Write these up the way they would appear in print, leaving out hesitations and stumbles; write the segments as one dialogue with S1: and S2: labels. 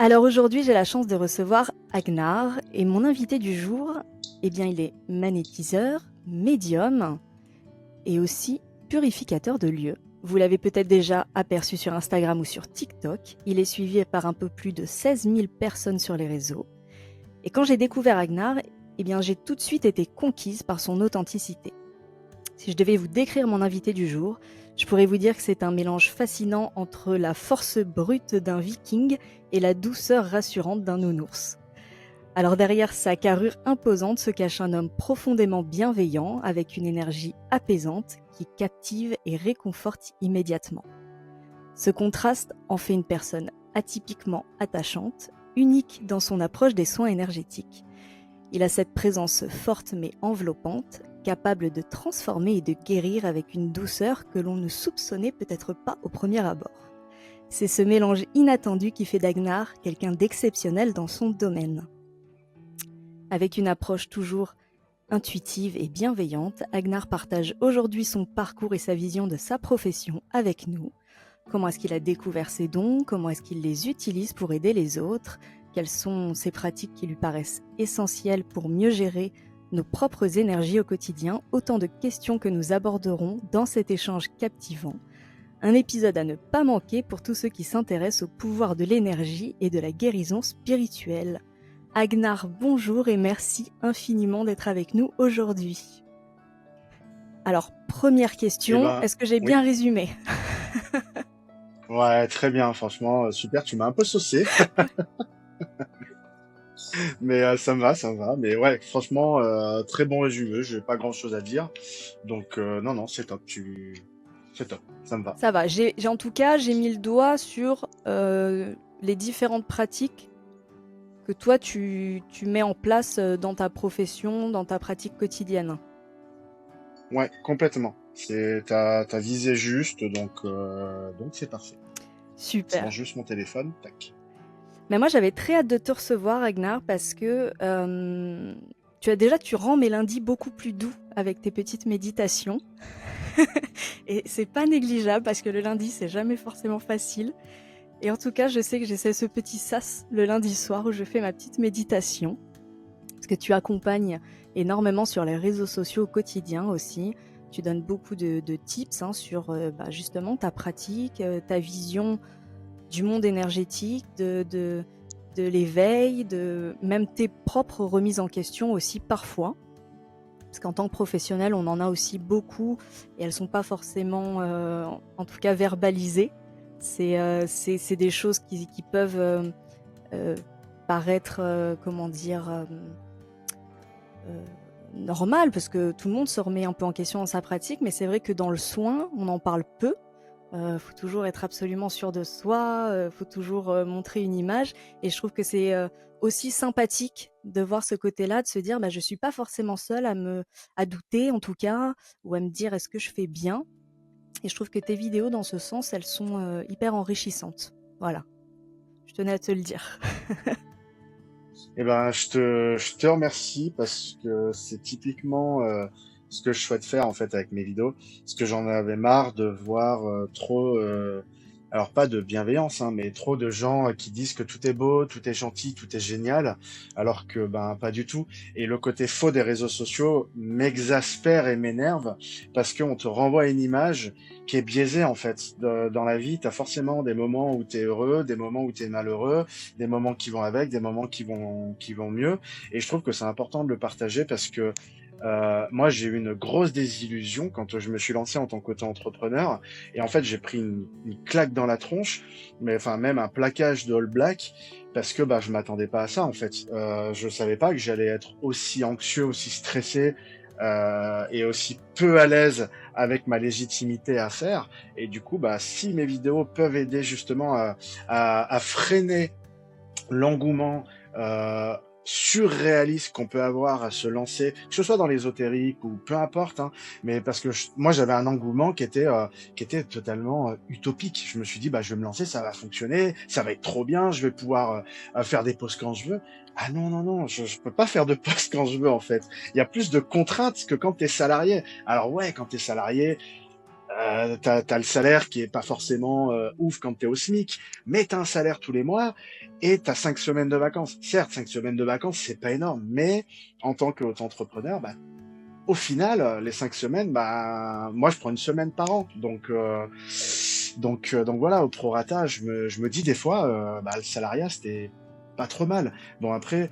S1: Alors aujourd'hui, j'ai la chance de recevoir Agnar et mon invité du jour, eh bien, il est magnétiseur, médium et aussi purificateur de lieux. Vous l'avez peut-être déjà aperçu sur Instagram ou sur TikTok. Il est suivi par un peu plus de 16 000 personnes sur les réseaux. Et quand j'ai découvert Agnar, eh bien, j'ai tout de suite été conquise par son authenticité. Si je devais vous décrire mon invité du jour, je pourrais vous dire que c'est un mélange fascinant entre la force brute d'un viking et la douceur rassurante d'un nounours. Alors derrière sa carrure imposante se cache un homme profondément bienveillant, avec une énergie apaisante qui captive et réconforte immédiatement. Ce contraste en fait une personne atypiquement attachante, unique dans son approche des soins énergétiques. Il a cette présence forte mais enveloppante, capable de transformer et de guérir avec une douceur que l'on ne soupçonnait peut-être pas au premier abord. C'est ce mélange inattendu qui fait d'Agnar quelqu'un d'exceptionnel dans son domaine. Avec une approche toujours intuitive et bienveillante, Agnar partage aujourd'hui son parcours et sa vision de sa profession avec nous. Comment est-ce qu'il a découvert ses dons? Comment est-ce qu'il les utilise pour aider les autres? Quelles sont ces pratiques qui lui paraissent essentielles pour mieux gérer nos propres énergies au quotidien? Autant de questions que nous aborderons dans cet échange captivant. Un épisode à ne pas manquer pour tous ceux qui s'intéressent au pouvoir de l'énergie et de la guérison spirituelle. Agnar, bonjour et merci infiniment d'être avec nous aujourd'hui. Alors, première
S2: Eh
S1: question,
S2: ben,
S1: est-ce que j'ai
S2: oui.
S1: bien résumé?
S2: Ouais, très bien, franchement, super. Tu m'as un peu saucé, mais ça me va, ça me va. Mais ouais, franchement, très bon résumé. J'ai pas grand-chose à dire. Donc, non, non, c'est top. C'est top. Ça me va.
S1: Ça va, en tout cas, j'ai mis le doigt sur les différentes pratiques que toi, tu mets en place dans ta profession, dans ta pratique quotidienne.
S2: Ouais, complètement. T'as visé juste, donc c'est parfait. Je
S1: Super.
S2: range juste mon téléphone. Tac.
S1: Mais moi, j'avais très hâte de te recevoir, Agnar, parce que tu rends mes lundis beaucoup plus doux avec tes petites méditations. Et c'est pas négligeable parce que le lundi, c'est jamais forcément facile. Et en tout cas, je sais que j'essaie ce petit sas le lundi soir où je fais ma petite méditation. Parce que tu accompagnes énormément sur les réseaux sociaux au quotidien aussi. Tu donnes beaucoup de tips sur justement ta pratique, ta vision du monde énergétique, de l'éveil, de même tes propres remises en question aussi parfois. Parce qu'en tant que professionnel, on en a aussi beaucoup et elles ne sont pas forcément, en tout cas, verbalisées. C'est des choses qui peuvent euh, paraître, comment dire, normales, parce que tout le monde se remet un peu en question dans sa pratique, mais c'est vrai que dans le soin, on en parle peu. Faut toujours être absolument sûr de soi, faut toujours montrer une image. Et je trouve que c'est aussi sympathique de voir ce côté-là, de se dire je suis pas forcément seule à douter en tout cas, ou à me dire est-ce que je fais bien. Et je trouve que tes vidéos dans ce sens, elles sont hyper enrichissantes. Voilà, je tenais à te le dire.
S2: Eh ben, je te remercie parce que c'est typiquement ce que je souhaite faire en fait avec mes vidéos. Parce que j'en avais marre de voir trop, alors pas de bienveillance, hein, mais trop de gens qui disent que tout est beau, tout est gentil, tout est génial, alors que ben pas du tout. Et le côté faux des réseaux sociaux m'exaspère et m'énerve parce qu'on te renvoie une image qui est biaisée en fait. Dans la vie, tu as forcément des moments où tu es heureux, des moments où tu es malheureux, des moments qui vont avec, des moments qui vont mieux. Et je trouve que c'est important de le partager parce que moi, j'ai eu une grosse désillusion quand je me suis lancé en tant qu'auto-entrepreneur. Et en fait, j'ai pris une claque dans la tronche, mais enfin même un plaquage de All Black parce que bah je m'attendais pas à ça en fait. Je savais pas que j'allais être aussi anxieux, aussi stressé. Et aussi peu à l'aise avec ma légitimité à faire. Et du coup, bah, si mes vidéos peuvent aider justement à freiner l'engouement euh, surréaliste qu'on peut avoir à se lancer, que ce soit dans l'ésotérique ou peu importe, hein, mais parce que moi j'avais un engouement qui était totalement utopique. Je me suis dit bah je vais me lancer, ça va fonctionner, ça va être trop bien, je vais pouvoir faire des pauses quand je veux. Ah non non non, je peux pas faire de pauses quand je veux en fait. Il y a plus de contraintes que quand t'es salarié. Alors ouais, quand t'es salarié, t'as le salaire qui est pas forcément ouf quand t'es au SMIC, mais t'as un salaire tous les mois et t'as 5 semaines de vacances. Certes, 5 semaines de vacances, c'est pas énorme, mais en tant qu'auto-entrepreneur, bah, au final, les 5 semaines, bah, moi, je prends une semaine par an. Donc voilà, au prorata, je me dis des fois, bah, le salariat, c'était pas trop mal. Bon, après,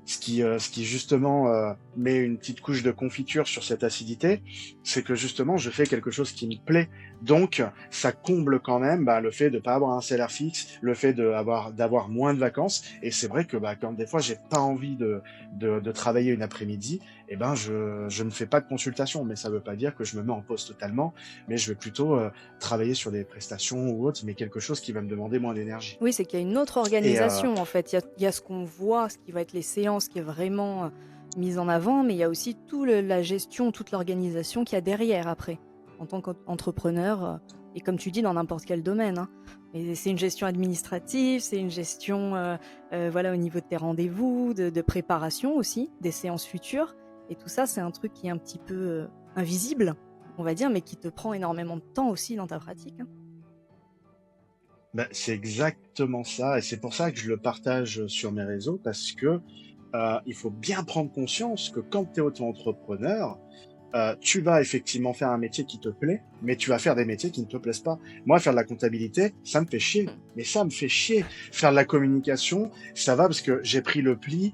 S2: ce qui justement met une petite couche de confiture sur cette acidité, c'est que justement je fais quelque chose qui me plaît. Donc ça comble quand même bah, le fait de pas avoir un salaire fixe, le fait d'avoir moins de vacances. Et c'est vrai que bah, quand des fois j'ai pas envie de travailler une après-midi, eh ben je ne fais pas de consultation. Mais ça veut pas dire que je me mets en pause totalement, mais je vais plutôt travailler sur des prestations ou autres, mais quelque chose qui va me demander moins d'énergie.
S1: Oui, c'est qu'il y a une autre
S2: Et
S1: organisation en fait. Il y a ce qu'on voit, ce qui va être les séances qui est vraiment mise en avant, mais il y a aussi la gestion, toute l'organisation qu'il y a derrière après, en tant qu'entrepreneur, et comme tu dis, dans n'importe quel domaine, hein. Mais c'est une gestion administrative, c'est une gestion voilà, au niveau de tes rendez-vous, de préparation aussi, des séances futures. Et tout ça, c'est un truc qui est un petit peu invisible, on va dire, mais qui te prend énormément de temps aussi dans ta pratique, hein.
S2: ben, c'est exactement ça, et c'est pour ça que je le partage sur mes réseaux, parce que il faut bien prendre conscience que quand tu es auto-entrepreneur, tu vas effectivement faire un métier qui te plaît, mais tu vas faire des métiers qui ne te plaisent pas. Moi, faire de la comptabilité, ça me fait chier. Mais ça me fait chier. Faire de la communication, ça va parce que j'ai pris le pli.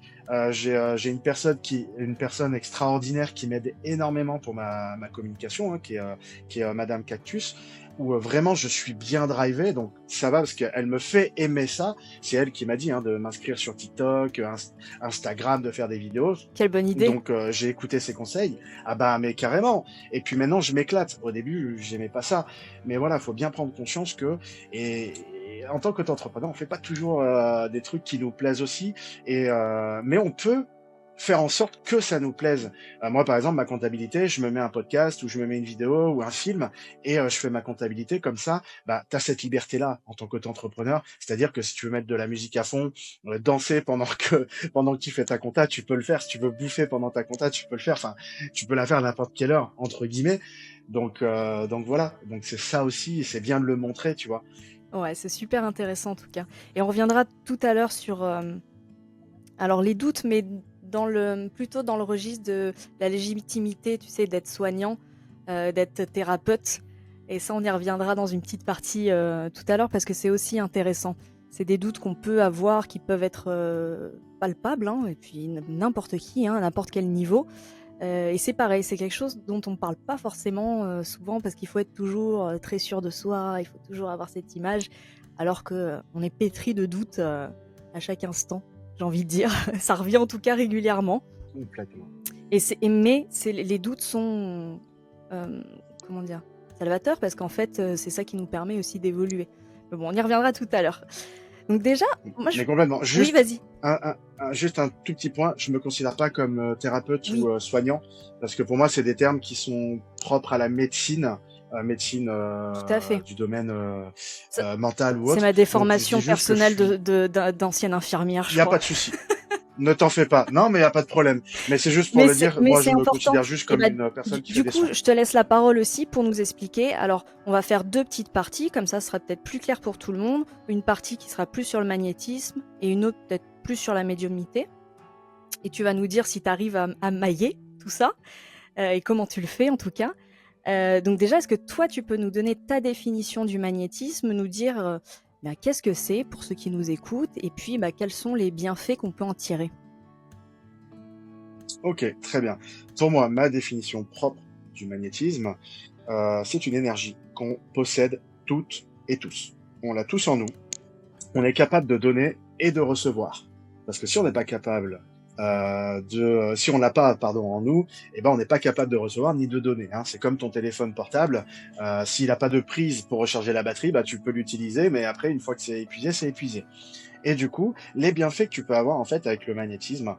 S2: J'ai une personne extraordinaire qui m'aide énormément pour ma communication, hein, qui est Madame Cactus, où vraiment je suis bien drivé. Donc ça va parce qu'elle me fait aimer ça. C'est elle qui m'a dit hein, de m'inscrire sur TikTok, Instagram, de faire des vidéos.
S1: Quelle bonne idée!
S2: Donc j'ai écouté ses conseils. Ah bah mais carrément. Et puis maintenant je m'éclate. Au début j'aimais pas ça, mais voilà, faut bien prendre conscience que et en tant qu'entrepreneur, on fait pas toujours des trucs qui nous plaisent aussi. Mais on peut faire en sorte que ça nous plaise. Moi par exemple ma comptabilité, je me mets un podcast ou je me mets une vidéo ou un film et je fais ma comptabilité comme ça. Bah t'as cette liberté là en tant qu'entrepreneur. C'est-à-dire que si tu veux mettre de la musique à fond, danser pendant que tu fais ta compta, tu peux le faire. Si tu veux bouffer pendant ta compta, tu peux le faire. Enfin, tu peux la faire à n'importe quelle heure, entre guillemets. Donc voilà. Donc c'est ça aussi, et c'est bien de le montrer, tu vois.
S1: Ouais, c'est super intéressant en tout cas. Et on reviendra tout à l'heure sur alors les doutes, mais plutôt dans le registre de la légitimité, tu sais, d'être soignant, d'être thérapeute. Et ça, on y reviendra dans une petite partie tout à l'heure parce que c'est aussi intéressant. C'est des doutes qu'on peut avoir, qui peuvent être palpables, hein, et puis n'importe qui, hein, à n'importe quel niveau. Et c'est pareil, c'est quelque chose dont on ne parle pas forcément souvent parce qu'il faut être toujours très sûr de soi, il faut toujours avoir cette image, alors que on est pétri de doutes à chaque instant, j'ai envie de dire. Ça revient en tout cas régulièrement.
S2: Complètement.
S1: Mais les doutes sont, euh, comment dire, salvateurs parce qu'en fait, c'est ça qui nous permet aussi d'évoluer. Mais bon, on y reviendra tout à l'heure. Donc déjà, moi je...
S2: Mais complètement.
S1: Oui, vas-y.
S2: Juste un tout petit point. Je me considère pas comme thérapeute
S1: Oui.
S2: ou soignant parce que pour moi, c'est des termes qui sont propres à la médecine,
S1: Tout à fait.
S2: du domaine mental ou autre.
S1: C'est ma déformation
S2: Donc, je dis juste que
S1: personnelle d'ancienne infirmière,
S2: il
S1: je
S2: n'y a
S1: crois.
S2: pas de souci. Ne t'en fais pas. Non, mais il n'y a pas de problème. Mais c'est juste pour
S1: Mais
S2: le dire.
S1: mais
S2: Moi,
S1: c'est
S2: je me
S1: important.
S2: considère juste
S1: Et
S2: comme
S1: bah,
S2: une personne qui fait
S1: du
S2: des
S1: coup,
S2: soins.
S1: je te laisse la parole aussi pour nous expliquer. Alors, on va faire 2 petites parties, comme ça ce sera peut-être plus clair pour tout le monde. Une partie qui sera plus sur le magnétisme et une autre peut-être plus sur la médiumnité. Et tu vas nous dire si tu arrives à mailler tout ça et comment tu le fais en tout cas. Donc déjà, est-ce que toi, tu peux nous donner ta définition du magnétisme, nous dire qu'est-ce que c'est pour ceux qui nous écoutent et puis quels sont les bienfaits qu'on peut en tirer?
S2: Ok, très bien. Pour moi, ma définition propre du magnétisme, c'est une énergie qu'on possède toutes et tous. On l'a tous en nous. On est capable de donner et de recevoir. Parce que si on n'est pas capable si on l'a pas, pardon, en nous, eh ben on n'est pas capable de recevoir ni de donner. Hein. C'est comme ton téléphone portable. S'il n'a pas de prise pour recharger la batterie, bah tu peux l'utiliser, mais après une fois que c'est épuisé, c'est épuisé. Et du coup, les bienfaits que tu peux avoir en fait avec le magnétisme,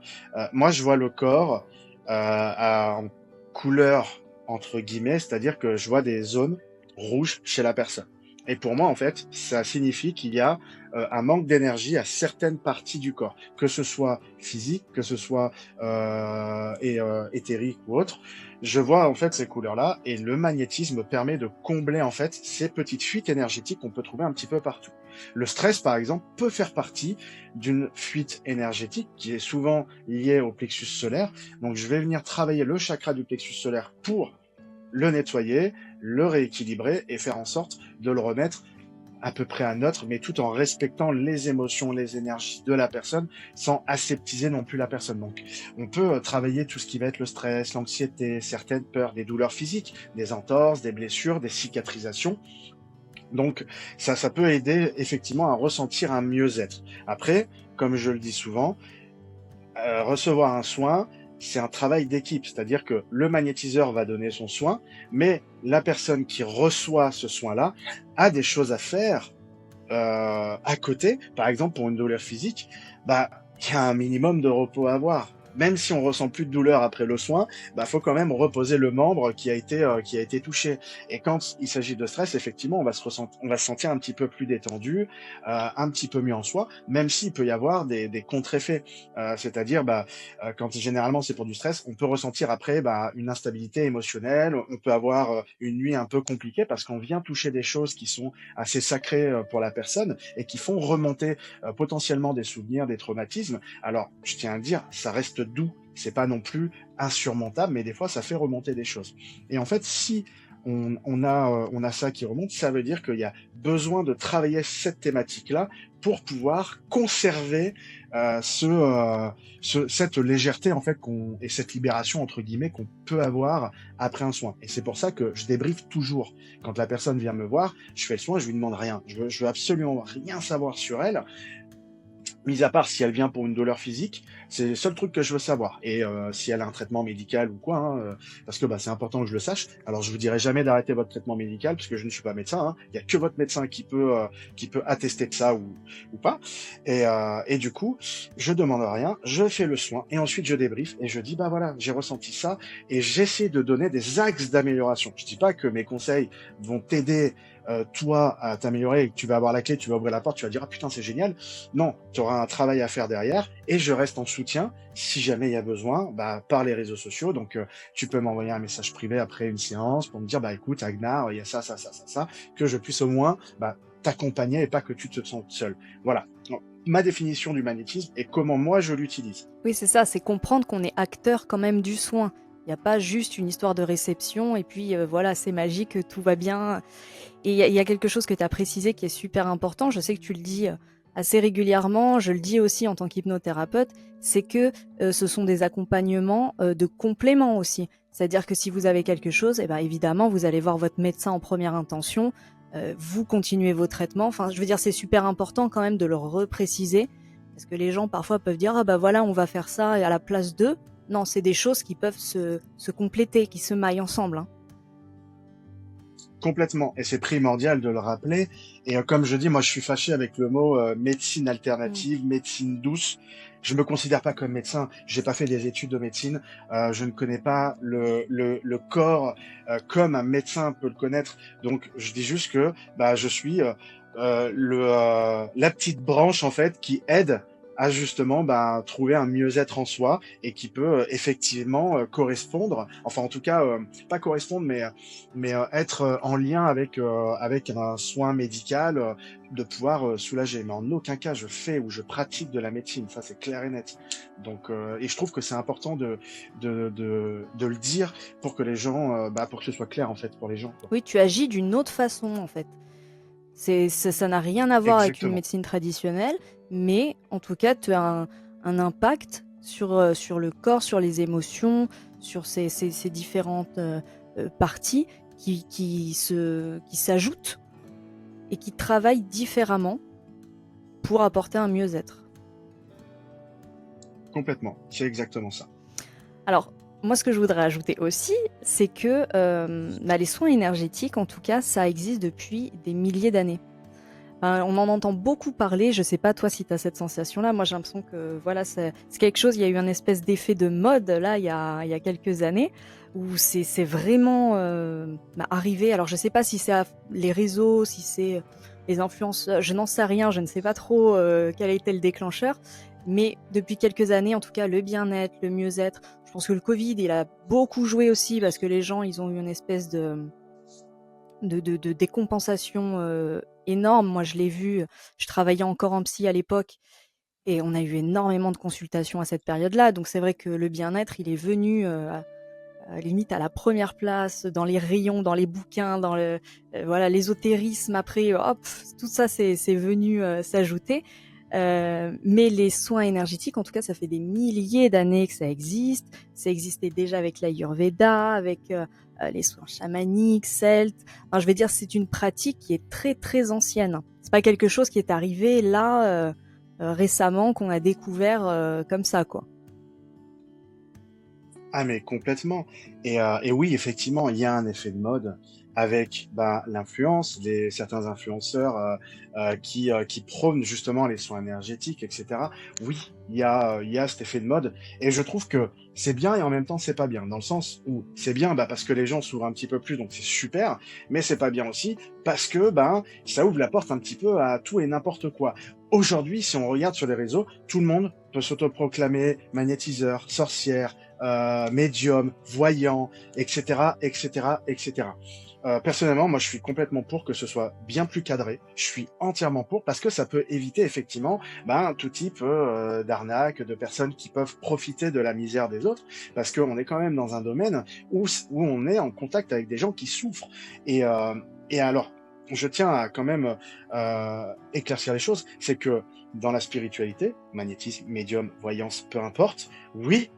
S2: moi je vois le corps en couleur entre guillemets, c'est-à-dire que je vois des zones rouges chez la personne. Et pour moi, en fait, ça signifie qu'il y a un manque d'énergie à certaines parties du corps, que ce soit physique, que ce soit éthérique ou autre. Je vois en fait ces couleurs-là et le magnétisme permet de combler en fait ces petites fuites énergétiques qu'on peut trouver un petit peu partout. Le stress, par exemple, peut faire partie d'une fuite énergétique qui est souvent liée au plexus solaire. Donc, je vais venir travailler le chakra du plexus solaire pour le nettoyer, le rééquilibrer et faire en sorte de le remettre à peu près à neutre, mais tout en respectant les émotions, les énergies de la personne, sans aseptiser non plus la personne. Donc, on peut travailler tout ce qui va être le stress, l'anxiété, certaines peurs, des douleurs physiques, des entorses, des blessures, des cicatrisations. Donc, ça peut aider effectivement à ressentir un mieux-être. Après, comme je le dis souvent, recevoir un soin, c'est un travail d'équipe, c'est-à-dire que le magnétiseur va donner son soin, mais la personne qui reçoit ce soin-là a des choses à faire à côté. Par exemple, pour une douleur physique, bah, il y a un minimum de repos à avoir. Même si on ressent plus de douleur après le soin, bah, faut quand même reposer le membre qui a été touché. Et quand il s'agit de stress, effectivement, on va se sentir un petit peu plus détendu, un petit peu mieux en soi, même s'il peut y avoir des contre-effets. C'est-à-dire, quand généralement c'est pour du stress, on peut ressentir après une instabilité émotionnelle, on peut avoir une nuit un peu compliquée parce qu'on vient toucher des choses qui sont assez sacrées pour la personne et qui font remonter potentiellement des souvenirs, des traumatismes. Alors, je tiens à le dire, ça reste doux, c'est pas non plus insurmontable, mais des fois ça fait remonter des choses. Et en fait, si on a ça qui remonte, ça veut dire qu'il y a besoin de travailler cette thématique-là pour pouvoir conserver cette légèreté en fait et cette libération entre guillemets qu'on peut avoir après un soin. Et c'est pour ça que je débriefe toujours. Quand la personne vient me voir, je fais le soin, je lui demande rien. Je veux absolument rien savoir sur elle. Mis à part si elle vient pour une douleur physique, c'est le seul truc que je veux savoir. Et si elle a un traitement médical ou quoi, hein, parce que c'est important que je le sache. Alors je vous dirai jamais d'arrêter votre traitement médical, parce que je ne suis pas médecin. Hein. Il y a que votre médecin qui peut attester de ça ou pas. Et du coup, je demande rien, je fais le soin et ensuite je débriefe et je dis bah voilà, j'ai ressenti ça et j'essaie de donner des axes d'amélioration. Je dis pas que mes conseils vont t'aider toi à t'améliorer et que tu vas avoir la clé, tu vas ouvrir la porte, tu vas dire ah putain c'est génial. Non, tu auras un travail à faire derrière et je reste en soutien si jamais il y a besoin par les réseaux sociaux. Donc tu peux m'envoyer un message privé après une séance pour me dire écoute Agnar, il y a ça, que je puisse au moins t'accompagner et pas que tu te sentes seul. Voilà. Donc, ma définition du magnétisme et comment moi je l'utilise.
S1: Oui, c'est ça, c'est comprendre qu'on est acteur quand même du soin. Il n'y a pas juste une histoire de réception et puis voilà, c'est magique, tout va bien. Et il y a quelque chose que tu as précisé qui est super important, je sais que tu le dis assez régulièrement, je le dis aussi en tant qu'hypnothérapeute, c'est que ce sont des accompagnements de complément aussi. C'est-à-dire que si vous avez quelque chose, évidemment, vous allez voir votre médecin en première intention, vous continuez vos traitements. Enfin, je veux dire, c'est super important quand même de le repréciser, parce que les gens parfois peuvent dire « Ah bah voilà, on va faire ça à la place d'eux ». Non, c'est des choses qui peuvent se compléter, qui se maillent ensemble. Hein.
S2: Complètement. Et c'est primordial de le rappeler. Et comme je dis, moi, je suis fâché avec le mot médecine alternative, médecine douce. Je me considère pas comme médecin. J'ai pas fait des études de médecine. Je ne connais pas le corps comme un médecin peut le connaître. Donc, je dis juste que je suis la petite branche en fait qui aide à justement trouver un mieux-être en soi et qui peut effectivement correspondre, enfin en tout cas pas correspondre mais être en lien avec un soin médical, de pouvoir soulager. Mais en aucun cas je fais ou je pratique de la médecine, ça c'est clair et net. Donc et je trouve que c'est important de le dire pour que les gens pour que ce soit clair en fait pour les gens, quoi.
S1: Oui, tu agis d'une autre façon en fait. Ça n'a rien à voir avec une
S2: Exactement.
S1: médecine traditionnelle, mais en tout cas, tu as un impact sur le corps, sur les émotions, sur ces différentes parties qui s'ajoutent et qui travaillent différemment pour apporter un mieux-être.
S2: Complètement, c'est exactement ça.
S1: Alors, moi, ce que je voudrais ajouter aussi, c'est que les soins énergétiques, en tout cas, ça existe depuis des milliers d'années. On en entend beaucoup parler. Je sais pas toi si tu as cette sensation-là. Moi, j'ai l'impression que voilà, c'est quelque chose. Il y a eu un espèce d'effet de mode là, il y a quelques années, où c'est vraiment arrivé. Alors, je sais pas si c'est les réseaux, si c'est les influenceurs. Je n'en sais rien. Je ne sais pas trop quel a été le déclencheur. Mais depuis quelques années, en tout cas, le bien-être, le mieux-être. Je pense que le Covid, il a beaucoup joué aussi parce que les gens, ils ont eu une espèce de décompensation énorme. Moi, je l'ai vu, je travaillais encore en psy à l'époque et on a eu énormément de consultations à cette période-là. Donc, c'est vrai que le bien-être, il est venu limite à la première place dans les rayons, dans les bouquins, dans voilà, l'ésotérisme. Après, hop, tout ça, c'est venu s'ajouter. Mais les soins énergétiques, en tout cas, ça fait des milliers d'années que ça existe. Ça existait déjà avec l'Ayurveda, avec les soins chamaniques, celtes. Enfin, je vais dire, c'est une pratique qui est très très ancienne. C'est pas quelque chose qui est arrivé là récemment qu'on a découvert comme ça, quoi.
S2: Ah mais complètement. Et oui, effectivement, il y a un effet de mode avec l'influence, certains influenceurs qui prônent justement les soins énergétiques, etc. Oui, il y a cet effet de mode. Et je trouve que c'est bien et en même temps c'est pas bien. Dans le sens où c'est bien parce que les gens s'ouvrent un petit peu plus, donc c'est super, mais c'est pas bien aussi parce que ça ouvre la porte un petit peu à tout et n'importe quoi. Aujourd'hui, si on regarde sur les réseaux, tout le monde peut s'autoproclamer magnétiseur, sorcière, médium, voyant, etc., etc., etc. Personnellement, moi, je suis complètement pour que ce soit bien plus cadré. Je suis entièrement pour parce que ça peut éviter effectivement tout type d'arnaque, de personnes qui peuvent profiter de la misère des autres, parce qu'on est quand même dans un domaine où on est en contact avec des gens qui souffrent. Et alors, je tiens à quand même éclaircir les choses, c'est que dans la spiritualité, magnétisme, médium, voyance, peu importe, oui,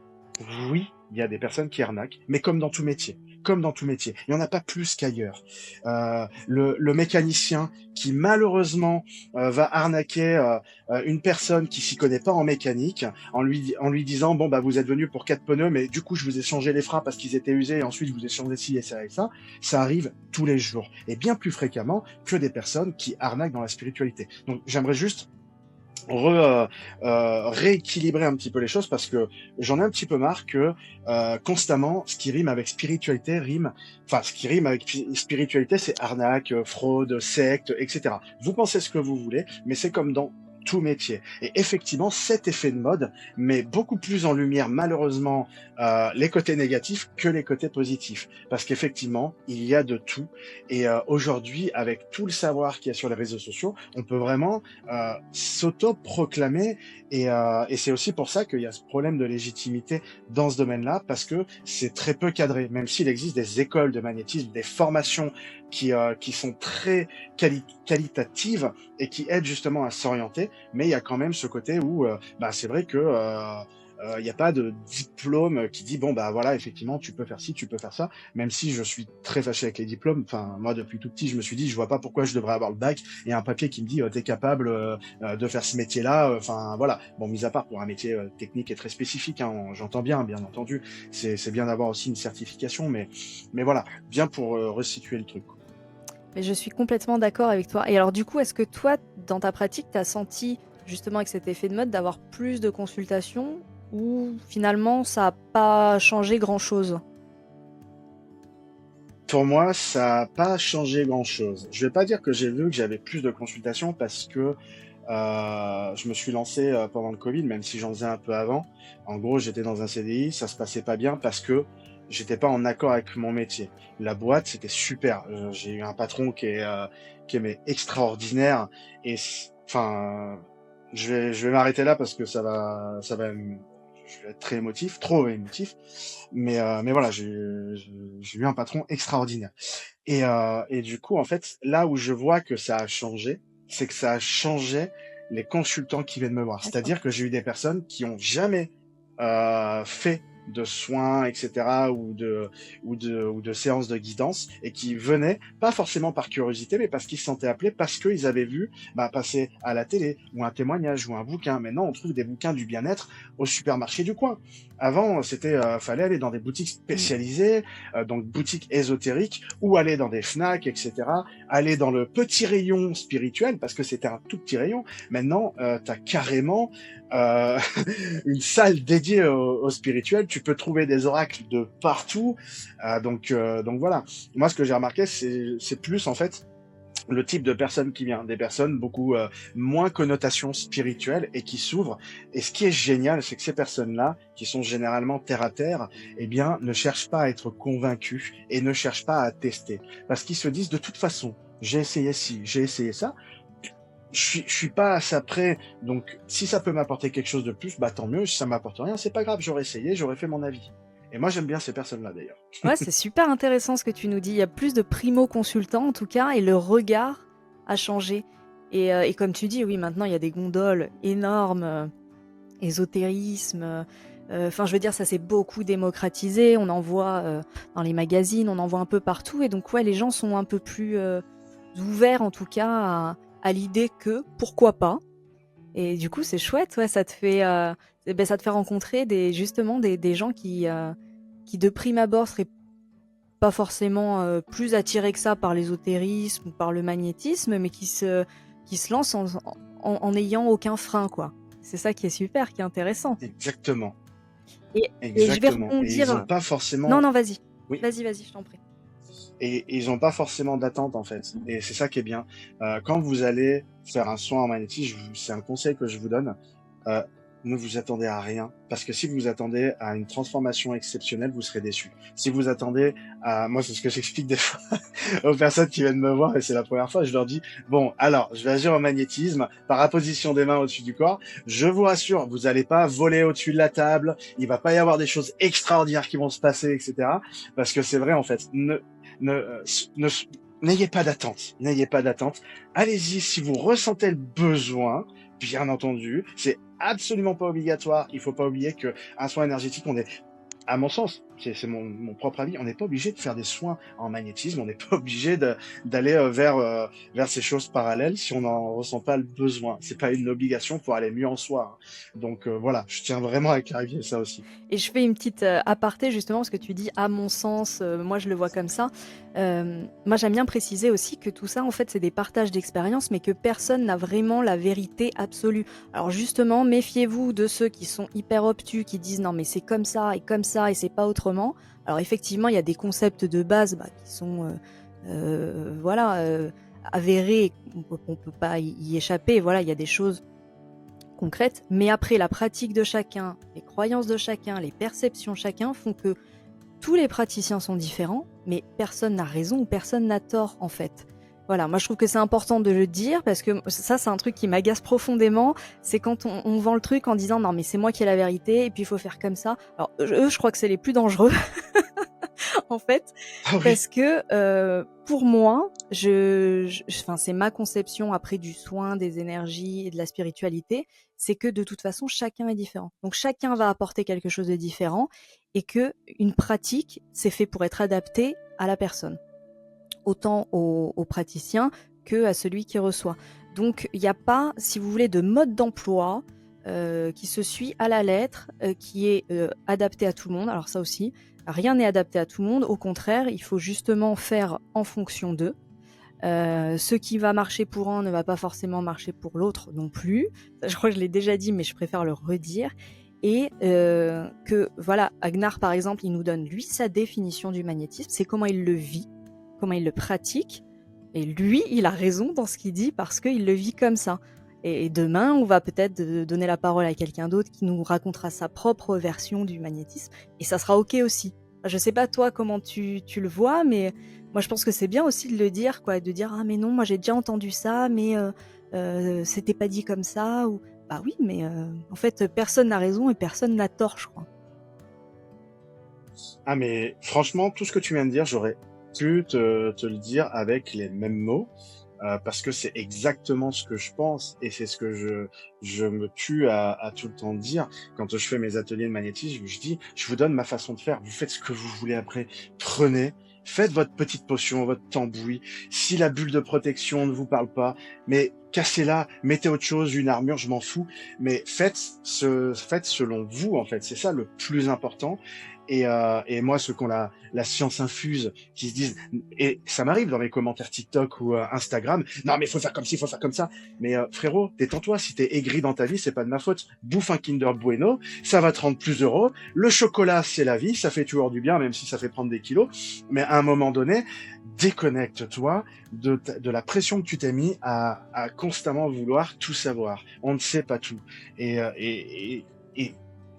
S2: oui, il y a des personnes qui arnaquent, mais comme dans tout métier. Comme dans tout métier. Il n'y en a pas plus qu'ailleurs. Le mécanicien qui malheureusement va arnaquer une personne qui s'y connaît pas en mécanique en lui disant bon vous êtes venu pour 4 pneus mais du coup je vous ai changé les freins parce qu'ils étaient usés et ensuite je vous ai changé ci et ça. Ça arrive tous les jours et bien plus fréquemment que des personnes qui arnaquent dans la spiritualité. Donc j'aimerais juste rééquilibrer un petit peu les choses parce que j'en ai un petit peu marre que constamment ce qui rime avec spiritualité ce qui rime avec spiritualité c'est arnaque, fraude, secte, etc. Vous pensez ce que vous voulez, mais c'est comme dans tout métier. Et effectivement, cet effet de mode met beaucoup plus en lumière, malheureusement, les côtés négatifs que les côtés positifs. Parce qu'effectivement, il y a de tout. Et aujourd'hui, avec tout le savoir qu'il y a sur les réseaux sociaux, on peut vraiment s'auto-proclamer. Et c'est aussi pour ça qu'il y a ce problème de légitimité dans ce domaine-là, parce que c'est très peu cadré. Même s'il existe des écoles de magnétisme, des formations qui sont très qualitatives et qui aident justement à s'orienter, mais il y a quand même ce côté où c'est vrai que il n'y a pas de diplôme qui dit bon voilà effectivement tu peux faire ci, tu peux faire ça, même si je suis très fâché avec les diplômes. Enfin moi depuis tout petit je me suis dit je vois pas pourquoi je devrais avoir le bac et un papier qui me dit t'es capable de faire ce métier-là. Enfin voilà, bon mis à part pour un métier technique et très spécifique, hein, j'entends bien entendu, c'est bien d'avoir aussi une certification, mais voilà, bien pour resituer le truc.
S1: Mais je suis complètement d'accord avec toi. Et alors du coup, est-ce que toi, dans ta pratique, tu as senti justement avec cet effet de mode d'avoir plus de consultations ou finalement ça n'a pas changé grand-chose?
S2: Pour moi, ça n'a pas changé grand-chose. Je vais pas dire que j'ai vu que j'avais plus de consultations parce que je me suis lancé pendant le Covid, même si j'en faisais un peu avant. En gros, j'étais dans un CDI, ça se passait pas bien parce que j'étais pas en accord avec mon métier. La boîte, c'était super. J'ai eu un patron qui est mais extraordinaire enfin, je vais m'arrêter là parce que je vais être très émotif, trop émotif. Mais voilà, j'ai eu un patron extraordinaire. Et du coup, en fait, là où je vois que ça a changé, c'est que ça a changé les consultants qui viennent me voir.
S1: D'accord.
S2: C'est-à-dire que j'ai eu des personnes qui ont jamais fait de soins, etc., ou de séances de guidance, et qui venaient, pas forcément par curiosité, mais parce qu'ils se sentaient appelés, parce qu'ils avaient vu passer à la télé, ou un témoignage, ou un bouquin. Maintenant, on trouve des bouquins du bien-être au supermarché du coin. Avant, fallait aller dans des boutiques
S1: Mm.
S2: spécialisées, donc boutiques ésotériques, ou aller dans des Fnac, etc., aller dans le petit rayon spirituel, parce que c'était un tout petit rayon. Maintenant, t'as carrément euh, une salle dédiée au spirituel. Tu peux trouver des oracles de partout. Donc voilà. Moi, ce que j'ai remarqué, c'est plus en fait le type de personne qui vient, des personnes beaucoup moins connotation spirituelle et qui s'ouvrent. Et ce qui est génial, c'est que ces personnes-là, qui sont généralement terre à terre, eh bien, ne cherchent pas à être convaincus et ne cherchent pas à tester, parce qu'ils se disent de toute façon, j'ai essayé ci, j'ai essayé ça, je suis pas à ça près, donc si ça peut m'apporter quelque chose de plus, bah tant mieux. Si ça m'apporte rien, c'est pas grave, j'aurais essayé, j'aurais fait mon avis. Et moi, j'aime bien ces personnes-là d'ailleurs.
S1: Ouais, c'est super intéressant ce que tu nous dis. Il y a plus de primo-consultants en tout cas, et le regard a changé. Et comme tu dis, oui, maintenant il y a des gondoles énormes, ésotérisme. Enfin, je veux dire, ça s'est beaucoup démocratisé. On en voit dans les magazines, on en voit un peu partout. Et donc, ouais, les gens sont un peu plus ouverts en tout cas à l'idée que pourquoi pas. Et du coup, c'est chouette, ouais, ça te fait rencontrer justement des gens qui de prime abord seraient pas forcément plus attirés que ça par l'ésotérisme ou par le magnétisme, mais qui se lancent en n'ayant aucun frein, quoi. C'est ça qui est super, qui est intéressant.
S2: Exactement,
S1: Et je vais
S2: exactement. Et ils ont
S1: rebondir.
S2: pas
S1: Non,
S2: forcément,
S1: non, vas-y.
S2: oui,
S1: Vas-y, je t'en prie.
S2: et ils ont pas forcément d'attente en fait. Et c'est ça qui est bien. Quand vous allez faire un soin en magnétisme, c'est un conseil que je vous donne. Euh, ne vous attendez à rien, parce que si vous vous attendez à une transformation exceptionnelle, vous serez déçu. Si vous attendez à, moi c'est ce que j'explique des fois aux personnes qui viennent me voir et c'est la première fois, je leur dis bon alors je vais agir en magnétisme par apposition des mains au-dessus du corps. Je vous rassure, vous allez pas voler au-dessus de la table, il va pas y avoir des choses extraordinaires qui vont se passer, etc. Parce que c'est vrai en fait. Ne, ne, n'ayez pas d'attente, n'ayez pas d'attente. Allez-y si vous ressentez le besoin, bien entendu. C'est absolument pas obligatoire. Il faut pas oublier que un soin énergétique, on est, à mon sens, c'est mon propre avis, on n'est pas obligé de faire des soins en magnétisme, on n'est pas obligé d'aller vers ces choses parallèles si on n'en ressent pas le besoin. C'est pas une obligation pour aller mieux en soi. Donc voilà, je tiens vraiment à clarifier ça aussi.
S1: Et je fais une petite aparté justement parce que tu dis à mon sens, moi je le vois comme ça. Moi j'aime bien préciser aussi que tout ça en fait c'est des partages d'expériences mais que personne n'a vraiment la vérité absolue. Alors justement méfiez-vous de ceux qui sont hyper obtus, qui disent non mais c'est comme ça et c'est pas autrement. Alors effectivement il y a des concepts de base qui sont voilà avérés, on peut pas y échapper. Voilà il y a des choses concrète, mais après la pratique de chacun, les croyances de chacun, les perceptions de chacun font que tous les praticiens sont différents, mais personne n'a raison ou personne n'a tort en fait. Voilà, moi je trouve que c'est important de le dire parce que ça c'est un truc qui m'agace profondément, c'est quand on vend le truc en disant non mais c'est moi qui ai la vérité et puis il faut faire comme ça. Alors eux je crois que c'est les plus dangereux en fait,
S2: Ah oui,
S1: parce que pour moi, enfin, c'est ma conception après du soin, des énergies et de la spiritualité, c'est que de toute façon, chacun est différent. Donc chacun va apporter quelque chose de différent et que une pratique, c'est fait pour être adapté à la personne, autant au praticien que à celui qui reçoit. Donc il n'y a pas, si vous voulez, de mode d'emploi qui se suit à la lettre, qui est adapté à tout le monde. Alors ça aussi, rien n'est adapté à tout le monde. Au contraire, il faut justement faire en fonction d'eux. Ce qui va marcher pour un ne va pas forcément marcher pour l'autre non plus. Ça, je crois que je l'ai déjà dit, mais je préfère le redire. Et que voilà, Agnar par exemple, il nous donne lui sa définition du magnétisme, c'est comment il le vit, comment il le pratique. Et lui, il a raison dans ce qu'il dit parce qu'il le vit comme ça. Et demain, on va peut-être donner la parole à quelqu'un d'autre qui nous racontera sa propre version du magnétisme. Et ça sera OK aussi. Je sais pas toi comment tu le vois, mais moi je pense que c'est bien aussi de le dire, quoi, de dire ah mais non, moi j'ai déjà entendu ça, mais c'était pas dit comme ça. Ou bah oui, mais en fait personne n'a raison et personne n'a tort, je crois.
S2: ah mais franchement, tout ce que tu viens de dire, j'aurais pu te le dire avec les mêmes mots. parce que c'est exactement ce que je pense et c'est ce que je me tue à tout le temps dire. Quand je fais mes ateliers de magnétisme, je dis, je vous donne ma façon de faire, vous faites ce que vous voulez après, prenez, faites votre petite potion, votre tambouille. Si la bulle de protection ne vous parle pas, mais cassez-la, mettez autre chose, une armure, je m'en fous, mais faites selon vous, en fait, c'est ça le plus important. Et moi, ceux qui ont la science infuse, qui se disent, et ça m'arrive dans mes commentaires TikTok ou Instagram, non mais faut faire comme ci, faut faire comme ça. Mais frérot, détends-toi, si t'es aigri dans ta vie, c'est pas de ma faute. Bouffe un Kinder Bueno, ça va te rendre plus heureux. Le chocolat, c'est la vie, ça fait toujours du bien, même si ça fait prendre des kilos. Mais à un moment donné, déconnecte-toi de la pression que tu t'es mis à constamment vouloir tout savoir. On ne sait pas tout. Et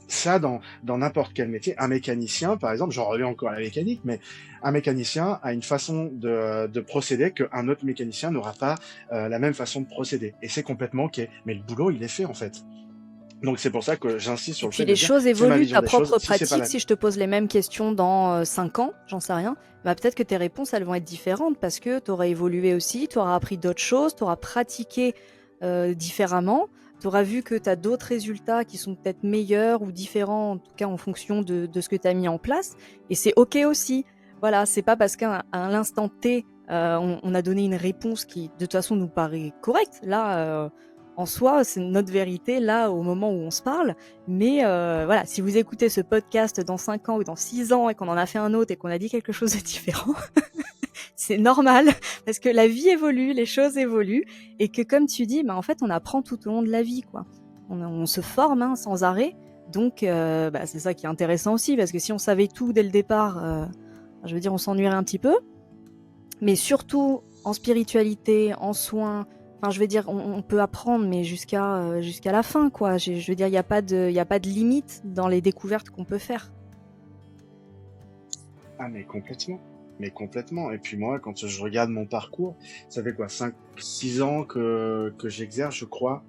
S2: ça, dans n'importe quel métier, un mécanicien, par exemple, j'en reviens encore à la mécanique, mais un mécanicien a une façon de procéder qu'un autre mécanicien n'aura pas la même façon de procéder. Et c'est complètement OK. Mais le boulot, il est fait, en fait. Donc c'est pour ça que j'insiste sur
S1: Et
S2: le
S1: puis
S2: fait de
S1: les
S2: dire,
S1: choses
S2: c'est ma
S1: évoluent,
S2: vision
S1: ta
S2: des choses.
S1: propre
S2: Si c'est pas
S1: pratique,
S2: la...
S1: si je te pose les mêmes questions dans 5 ans, j'en sais rien, bah peut-être que tes réponses, elles vont être différentes parce que tu auras évolué aussi, tu auras appris d'autres choses, tu auras pratiqué différemment, tu auras vu que tu as d'autres résultats qui sont peut-être meilleurs ou différents, en tout cas en fonction de ce que tu as mis en place. Et c'est OK aussi. Voilà, c'est pas parce qu'à l'instant T, on a donné une réponse qui, de toute façon, nous paraît correcte. Là, en soi, c'est notre vérité, là, au moment où on se parle. Mais voilà, si vous écoutez ce podcast dans 5 ans ou dans 6 ans et qu'on en a fait un autre et qu'on a dit quelque chose de différent, c'est normal parce que la vie évolue, les choses évoluent et que comme tu dis, bah, en fait, on apprend tout au long de la vie, quoi. On se forme hein, sans arrêt. Donc, bah, c'est ça qui est intéressant aussi parce que si on savait tout dès le départ, je veux dire, on s'ennuierait un petit peu. Mais surtout en spiritualité, en soins, enfin je veux dire, on peut apprendre, mais jusqu'à la fin, quoi. Je veux dire, il y a pas de limite dans les découvertes qu'on peut faire.
S2: Ah, mais complètement. Mais complètement. Et puis moi, quand je regarde mon parcours, ça fait quoi, 5, 6 ans que j'exerce, je crois,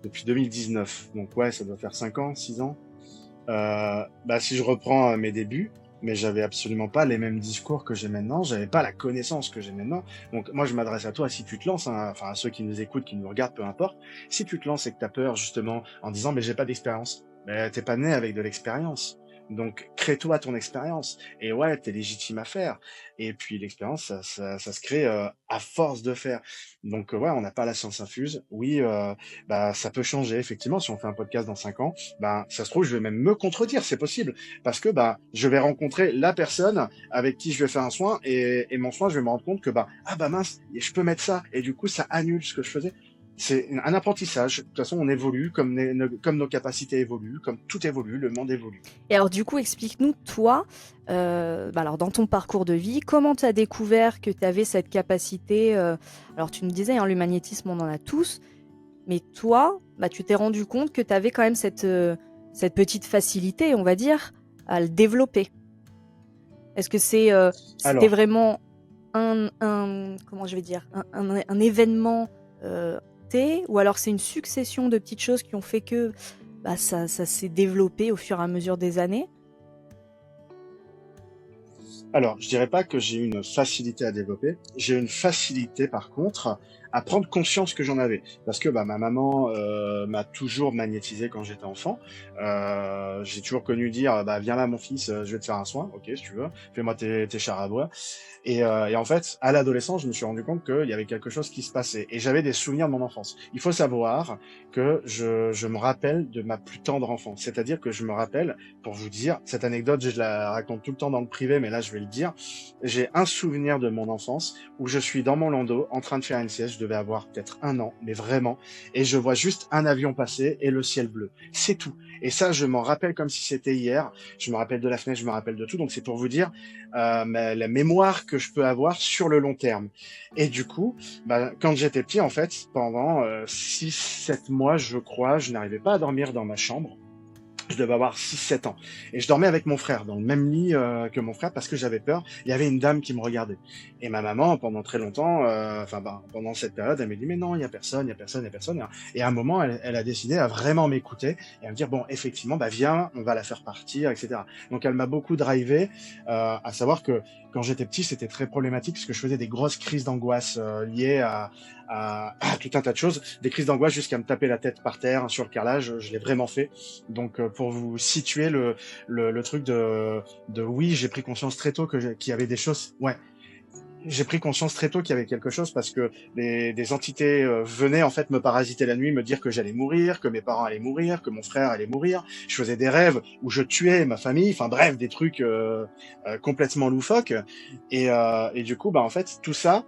S2: depuis 2019. Donc ouais, ça doit faire 5 ans, 6 ans. Bah, si je reprends mes débuts, mais j'avais absolument pas les mêmes discours que j'ai maintenant, j'avais pas la connaissance que j'ai maintenant. Donc moi, je m'adresse à toi, si tu te lances, hein, enfin à ceux qui nous écoutent, qui nous regardent, peu importe, si tu te lances et que tu as peur justement en disant mais j'ai pas d'expérience, mais t'es pas né avec de l'expérience. Donc crée-toi ton expérience. Et ouais, t'es légitime à faire. Et puis l'expérience, ça se crée à force de faire. Donc ouais, on n'a pas la science infuse. Oui, bah ça peut changer effectivement si on fait un podcast dans 5 ans. Ben, ça se trouve, je vais même me contredire, c'est possible. Parce que, bah, je vais rencontrer la personne avec qui je vais faire un soin et mon soin, je vais me rendre compte que, bah, ah, bah, mince, je peux mettre ça. Et du coup, ça annule ce que je faisais. C'est un apprentissage. De toute façon, on évolue comme nos capacités évoluent, comme tout évolue, le monde évolue.
S1: Et alors du coup, explique-nous, toi, bah alors dans ton parcours de vie, comment tu as découvert que tu avais cette capacité alors tu me disais, hein, le magnétisme, on en a tous, mais toi, bah, tu t'es rendu compte que tu avais quand même cette petite facilité, on va dire, à le développer. Est-ce que c'était
S2: Alors,
S1: vraiment comment je vais dire, un événement T, ou alors c'est une succession de petites choses qui ont fait que bah, ça s'est développé au fur et à mesure des années?
S2: Alors, je dirais pas que j'ai une facilité à développer. J'ai une facilité, par contre, à prendre conscience que j'en avais. Parce que bah, ma maman m'a toujours magnétisé quand j'étais enfant. J'ai toujours connu dire, bah, viens là, mon fils, je vais te faire un soin. Ok, si tu veux. Fais-moi tes chars à bois. Et en fait, à l'adolescence, je me suis rendu compte qu'il y avait quelque chose qui se passait. Et j'avais des souvenirs de mon enfance. Il faut savoir que je me rappelle de ma plus tendre enfance. C'est-à-dire que je me rappelle, pour vous dire, cette anecdote, je la raconte tout le temps dans le privé, mais là, je vais le dire. J'ai un souvenir de mon enfance où je suis dans mon landau, en train de faire une sieste. Je devais avoir peut-être 1 an, mais vraiment. Et je vois juste un avion passer et le ciel bleu. C'est tout. Et ça, je m'en rappelle comme si c'était hier. Je me rappelle de la fenêtre, je me rappelle de tout. Donc, c'est pour vous dire la mémoire que je peux avoir sur le long terme. Et du coup, bah, quand j'étais petit, en fait, pendant 6, 7 mois, je crois, je n'arrivais pas à dormir dans ma chambre. Je devais avoir 6, 7 ans. Et je dormais avec mon frère, dans le même lit que mon frère, parce que j'avais peur. Il y avait une dame qui me regardait. Et ma maman, pendant très longtemps, pendant cette période, elle m'a dit, mais non, il y a personne, il y a personne, il y a personne. Et à un moment, elle a décidé à vraiment m'écouter et à me dire, bon, effectivement, bah viens, on va la faire partir, etc. Donc elle m'a beaucoup drivé, à savoir que quand j'étais petit, c'était très problématique parce que je faisais des grosses crises d'angoisse liées à tout un tas de choses, des crises d'angoisse jusqu'à me taper la tête par terre sur le carrelage. Je l'ai vraiment fait. Donc pour vous situer le truc de oui, j'ai pris conscience très tôt qu'il y avait des choses. Ouais, j'ai pris conscience très tôt qu'il y avait quelque chose parce que des entités venaient en fait me parasiter la nuit, me dire que j'allais mourir, que mes parents allaient mourir, que mon frère allait mourir. Je faisais des rêves où je tuais ma famille. Enfin bref, des trucs complètement loufoques. Et du coup, bah en fait, tout ça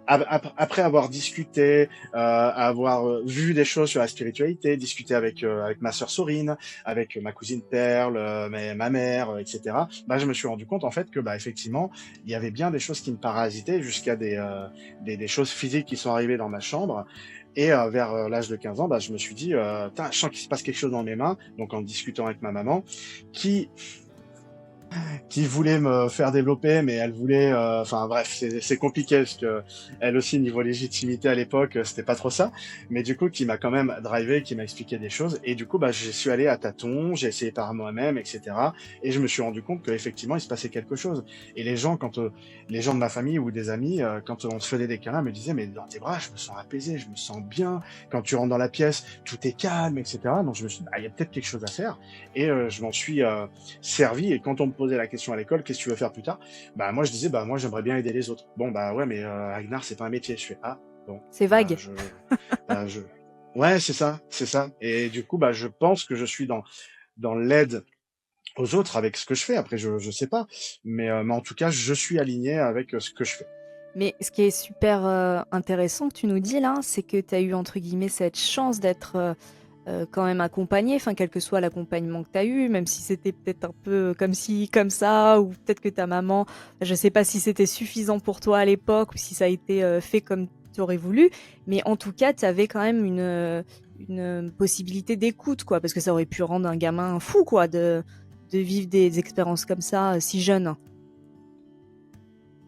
S2: après avoir discuté, avoir vu des choses sur la spiritualité, discuté avec ma sœur Sorine, avec ma cousine Perle, ma mère, etc. Bah, je me suis rendu compte en fait que bah effectivement, il y avait bien des choses qui me parasitaient jusqu'à des choses physiques qui sont arrivées dans ma chambre. Et vers l'âge de 15 ans, bah, je me suis dit, je sens qu'il se passe quelque chose dans mes mains. Donc en discutant avec ma maman, qui qui voulait me faire développer, mais elle voulait, enfin bref, c'est compliqué parce que elle aussi niveau légitimité à l'époque, c'était pas trop ça, mais du coup qui m'a quand même drivé, qui m'a expliqué des choses, et du coup bah je suis allé à tâtons, j'ai essayé par moi-même, etc. Et je me suis rendu compte qu'effectivement il se passait quelque chose. Et les gens, quand les gens de ma famille ou des amis, quand on se faisait des câlins, me disaient mais dans tes bras je me sens apaisé, je me sens bien. Quand tu rentres dans la pièce, tout est calme, etc. Donc je me suis dit bah, il y a peut-être quelque chose à faire, et je m'en suis servi. Et quand on me posait la question à l'école, qu'est-ce que tu veux faire plus tard? Bah moi je disais bah moi j'aimerais bien aider les autres. Bon bah ouais mais Agnar c'est pas un métier. Je fais ah bon
S1: C'est
S2: bah
S1: vague.
S2: je ouais c'est ça c'est ça. Et du coup bah je pense que je suis dans l'aide aux autres avec ce que je fais. Après je sais pas, mais en tout cas je suis aligné avec ce que je fais.
S1: Mais ce qui est super intéressant que tu nous dis là, c'est que tu as eu entre guillemets cette chance d'être quand même accompagné, enfin quel que soit l'accompagnement que tu as eu, même si c'était peut-être un peu comme ci, comme ça, ou peut-être que ta maman, je sais pas si c'était suffisant pour toi à l'époque ou si ça a été fait comme tu aurais voulu, mais en tout cas, tu avais quand même une possibilité d'écoute, quoi, parce que ça aurait pu rendre un gamin fou, quoi, de vivre des expériences comme ça si jeune.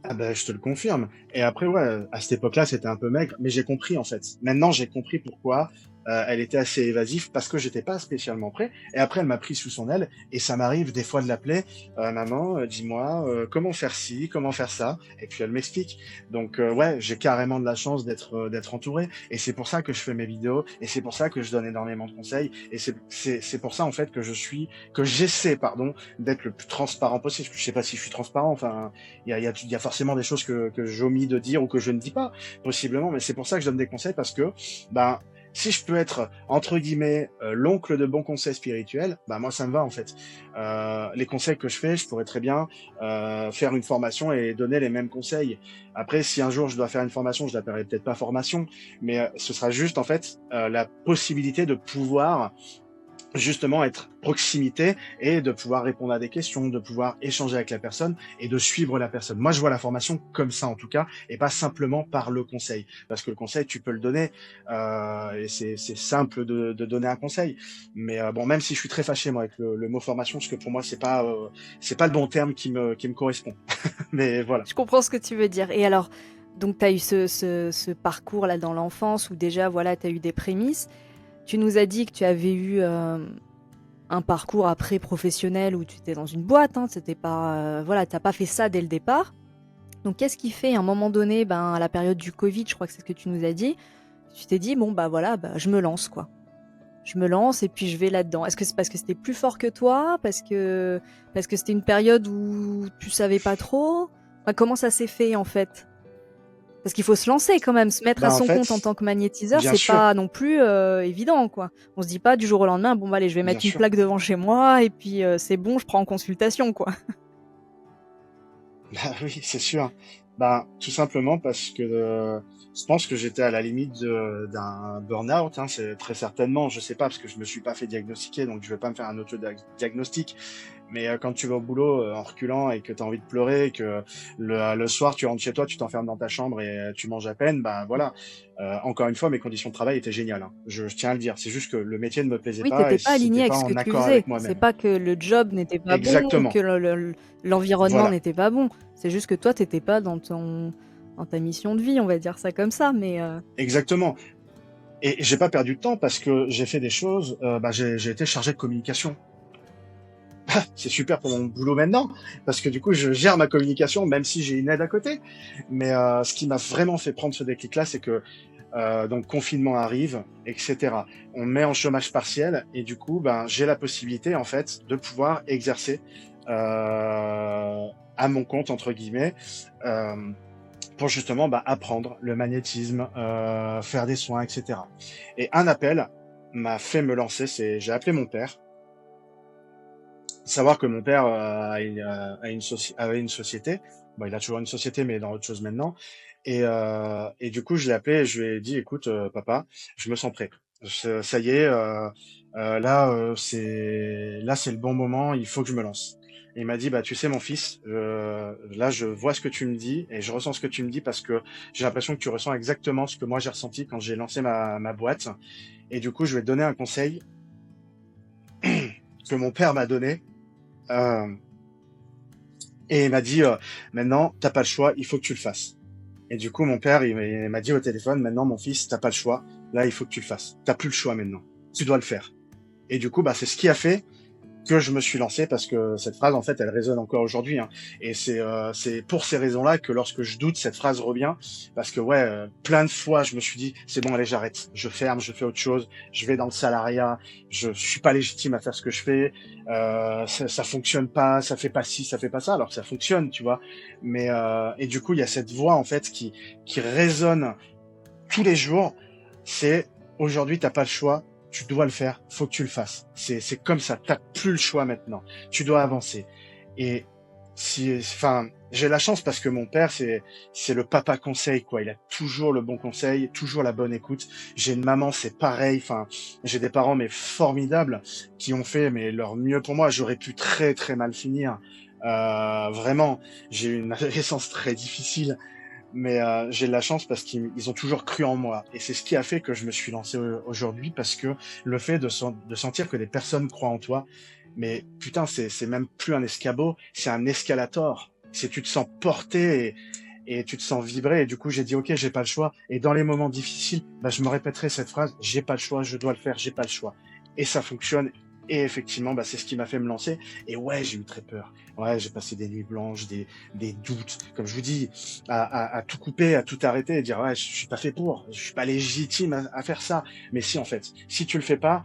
S2: Ah bah, je te le confirme. Et après, ouais, à cette époque-là, c'était un peu maigre, mais j'ai compris en fait. Maintenant, j'ai compris pourquoi elle était assez évasive, parce que j'étais pas spécialement prêt. Et après, elle m'a pris sous son aile, et ça m'arrive des fois de l'appeler, maman, dis-moi comment faire ci, comment faire ça, et puis elle m'explique. Donc ouais, j'ai carrément de la chance d'être entouré, et c'est pour ça que je fais mes vidéos, et c'est pour ça que je donne énormément de conseils, et c'est pour ça en fait que j'essaie pardon d'être le plus transparent possible. Je sais pas si je suis transparent, enfin il y a forcément des choses que j'omis de dire ou que je ne dis pas, possiblement, mais c'est pour ça que je donne des conseils, parce que, ben, si je peux être, entre guillemets, l'oncle de bons conseils spirituels, bah moi ça me va en fait. Les conseils que je fais, je pourrais très bien faire une formation et donner les mêmes conseils. Après, si un jour je dois faire une formation, je l'appellerai peut-être pas formation, mais ce sera juste en fait la possibilité de pouvoir justement être proximité et de pouvoir répondre à des questions, de pouvoir échanger avec la personne et de suivre la personne. Moi, je vois la formation comme ça en tout cas, et pas simplement par le conseil, parce que le conseil, tu peux le donner, et c'est simple de donner un conseil. Mais bon, même si je suis très fâché moi avec le mot formation, parce que pour moi, c'est pas le bon terme qui me correspond. Mais voilà.
S1: Je comprends ce que tu veux dire. Et alors, donc tu as eu ce parcours là dans l'enfance où déjà, voilà, tu as eu des prémices. Tu nous as dit que tu avais eu un parcours après professionnel où tu étais dans une boîte, hein, c'était pas, voilà, t'as pas fait ça dès le départ. Donc qu'est-ce qui fait à un moment donné, ben, à la période du Covid, je crois que c'est ce que tu nous as dit, tu t'es dit, bon, bah voilà, bah, je me lance, quoi. Je me lance et puis je vais là-dedans. Est-ce que c'est parce que c'était plus fort que toi, parce que c'était une période où tu savais pas trop? Enfin, comment ça s'est fait en fait? Parce qu'il faut se lancer quand même, se mettre à
S2: Ben en
S1: son compte en
S2: fait,
S1: tant que magnétiseur,
S2: bien
S1: c'est
S2: sûr,
S1: pas non plus évident, quoi. On se dit pas du jour au lendemain, bon bah allez, je vais
S2: bien
S1: mettre une
S2: sûr.
S1: plaque devant chez moi et puis c'est bon, je prends en consultation, quoi.
S2: Bah oui, c'est sûr. Ben, tout simplement parce que je pense que j'étais à la limite d'un burn-out, hein, c'est très certainement, je sais pas, parce que je me suis pas fait diagnostiquer, donc je vais pas me faire un auto-diagnostic. Mais quand tu vas au boulot en reculant et que tu as envie de pleurer, et que le soir tu rentres chez toi, tu t'enfermes dans ta chambre et tu manges à peine, ben voilà. Encore une fois, mes conditions de travail étaient géniales, hein. Je tiens à le dire. C'est juste que le métier ne me plaisait
S1: Oui,
S2: pas et
S1: t'étais pas
S2: c'était
S1: aligné avec
S2: pas
S1: ce que
S2: en
S1: tu
S2: accord
S1: faisais.
S2: avec
S1: C'est
S2: moi-même.
S1: pas que le job n'était pas bon ou que
S2: Exactement.
S1: l'environnement
S2: Voilà.
S1: n'était pas bon. C'est juste que toi, t'étais pas dans ta mission de vie, on va dire ça comme ça. Mais
S2: Exactement. Et j'ai pas perdu de temps parce que j'ai fait des choses. Bah, j'ai été chargé de communication. C'est super pour mon boulot maintenant parce que du coup, je gère ma communication même si j'ai une aide à côté. Mais ce qui m'a vraiment fait prendre ce déclic-là, c'est que donc confinement arrive, etc. On me met en chômage partiel et du coup, ben j'ai la possibilité en fait de pouvoir exercer à mon compte entre guillemets euh, pour justement apprendre le magnétisme, faire des soins, etc. Et un appel m'a fait me lancer. C'est j'ai appelé mon père. Savoir que mon père avait une société. Bon, il a toujours une société, mais dans autre chose maintenant. Et du coup, je l'ai appelé et je lui ai dit, écoute, papa, je me sens prêt. Ça y est, là, c'est le bon moment. Il faut que je me lance. Et il m'a dit, bah, tu sais, mon fils, là, je vois ce que tu me dis et je ressens ce que tu me dis parce que j'ai l'impression que tu ressens exactement ce que moi j'ai ressenti quand j'ai lancé ma boîte. Et du coup, je vais te donner un conseil que mon père m'a donné. Euh, Et il m'a dit, maintenant, t'as pas le choix, il faut que tu le fasses. Et du coup, mon père, il m'a dit au téléphone, maintenant, mon fils, t'as pas le choix, là, il faut que tu le fasses. T'as plus le choix maintenant. Tu dois le faire. Et du coup, c'est ce qui a fait que je me suis lancé parce que cette phrase, en fait, elle résonne encore aujourd'hui, hein. Et c'est pour ces raisons-là que lorsque je doute, cette phrase revient parce que ouais, plein de fois, je me suis dit, c'est bon, allez, j'arrête, je ferme, je fais autre chose, je vais dans le salariat, je suis pas légitime à faire ce que je fais, ça fonctionne pas, ça fait pas ci, ça fait pas ça, alors que ça fonctionne, tu vois. Mais et du coup, il y a cette voix en fait qui résonne tous les jours. C'est aujourd'hui, t'as pas le choix, tu dois le faire, faut que tu le fasses. C'est comme ça, t'as plus le choix maintenant. Tu dois avancer. Et enfin, j'ai la chance parce que mon père, c'est le papa conseil, quoi. Il a toujours le bon conseil, toujours la bonne écoute. J'ai une maman, c'est pareil. Enfin, j'ai des parents, mais formidables, qui ont fait, mais leur mieux pour moi. J'aurais pu très, très mal finir. Vraiment, j'ai eu une adolescence très difficile. Mais j'ai de la chance parce qu'ils ont toujours cru en moi. Et c'est ce qui a fait que je me suis lancé aujourd'hui parce que le fait de sentir que des personnes croient en toi, mais putain, c'est même plus un escabeau, c'est un escalator. C'est tu te sens porté et tu te sens vibrer. Et du coup, j'ai dit, OK, j'ai pas le choix. Et dans les moments difficiles, je me répéterai cette phrase, j'ai pas le choix, je dois le faire, j'ai pas le choix. Et ça fonctionne. Et effectivement, c'est ce qui m'a fait me lancer. Et ouais, j'ai eu très peur. Ouais, j'ai passé des nuits blanches, des doutes. Comme je vous dis, à tout couper, à tout arrêter et dire ouais, je suis pas fait pour, je suis pas légitime à faire ça. Mais si en fait, si tu le fais pas,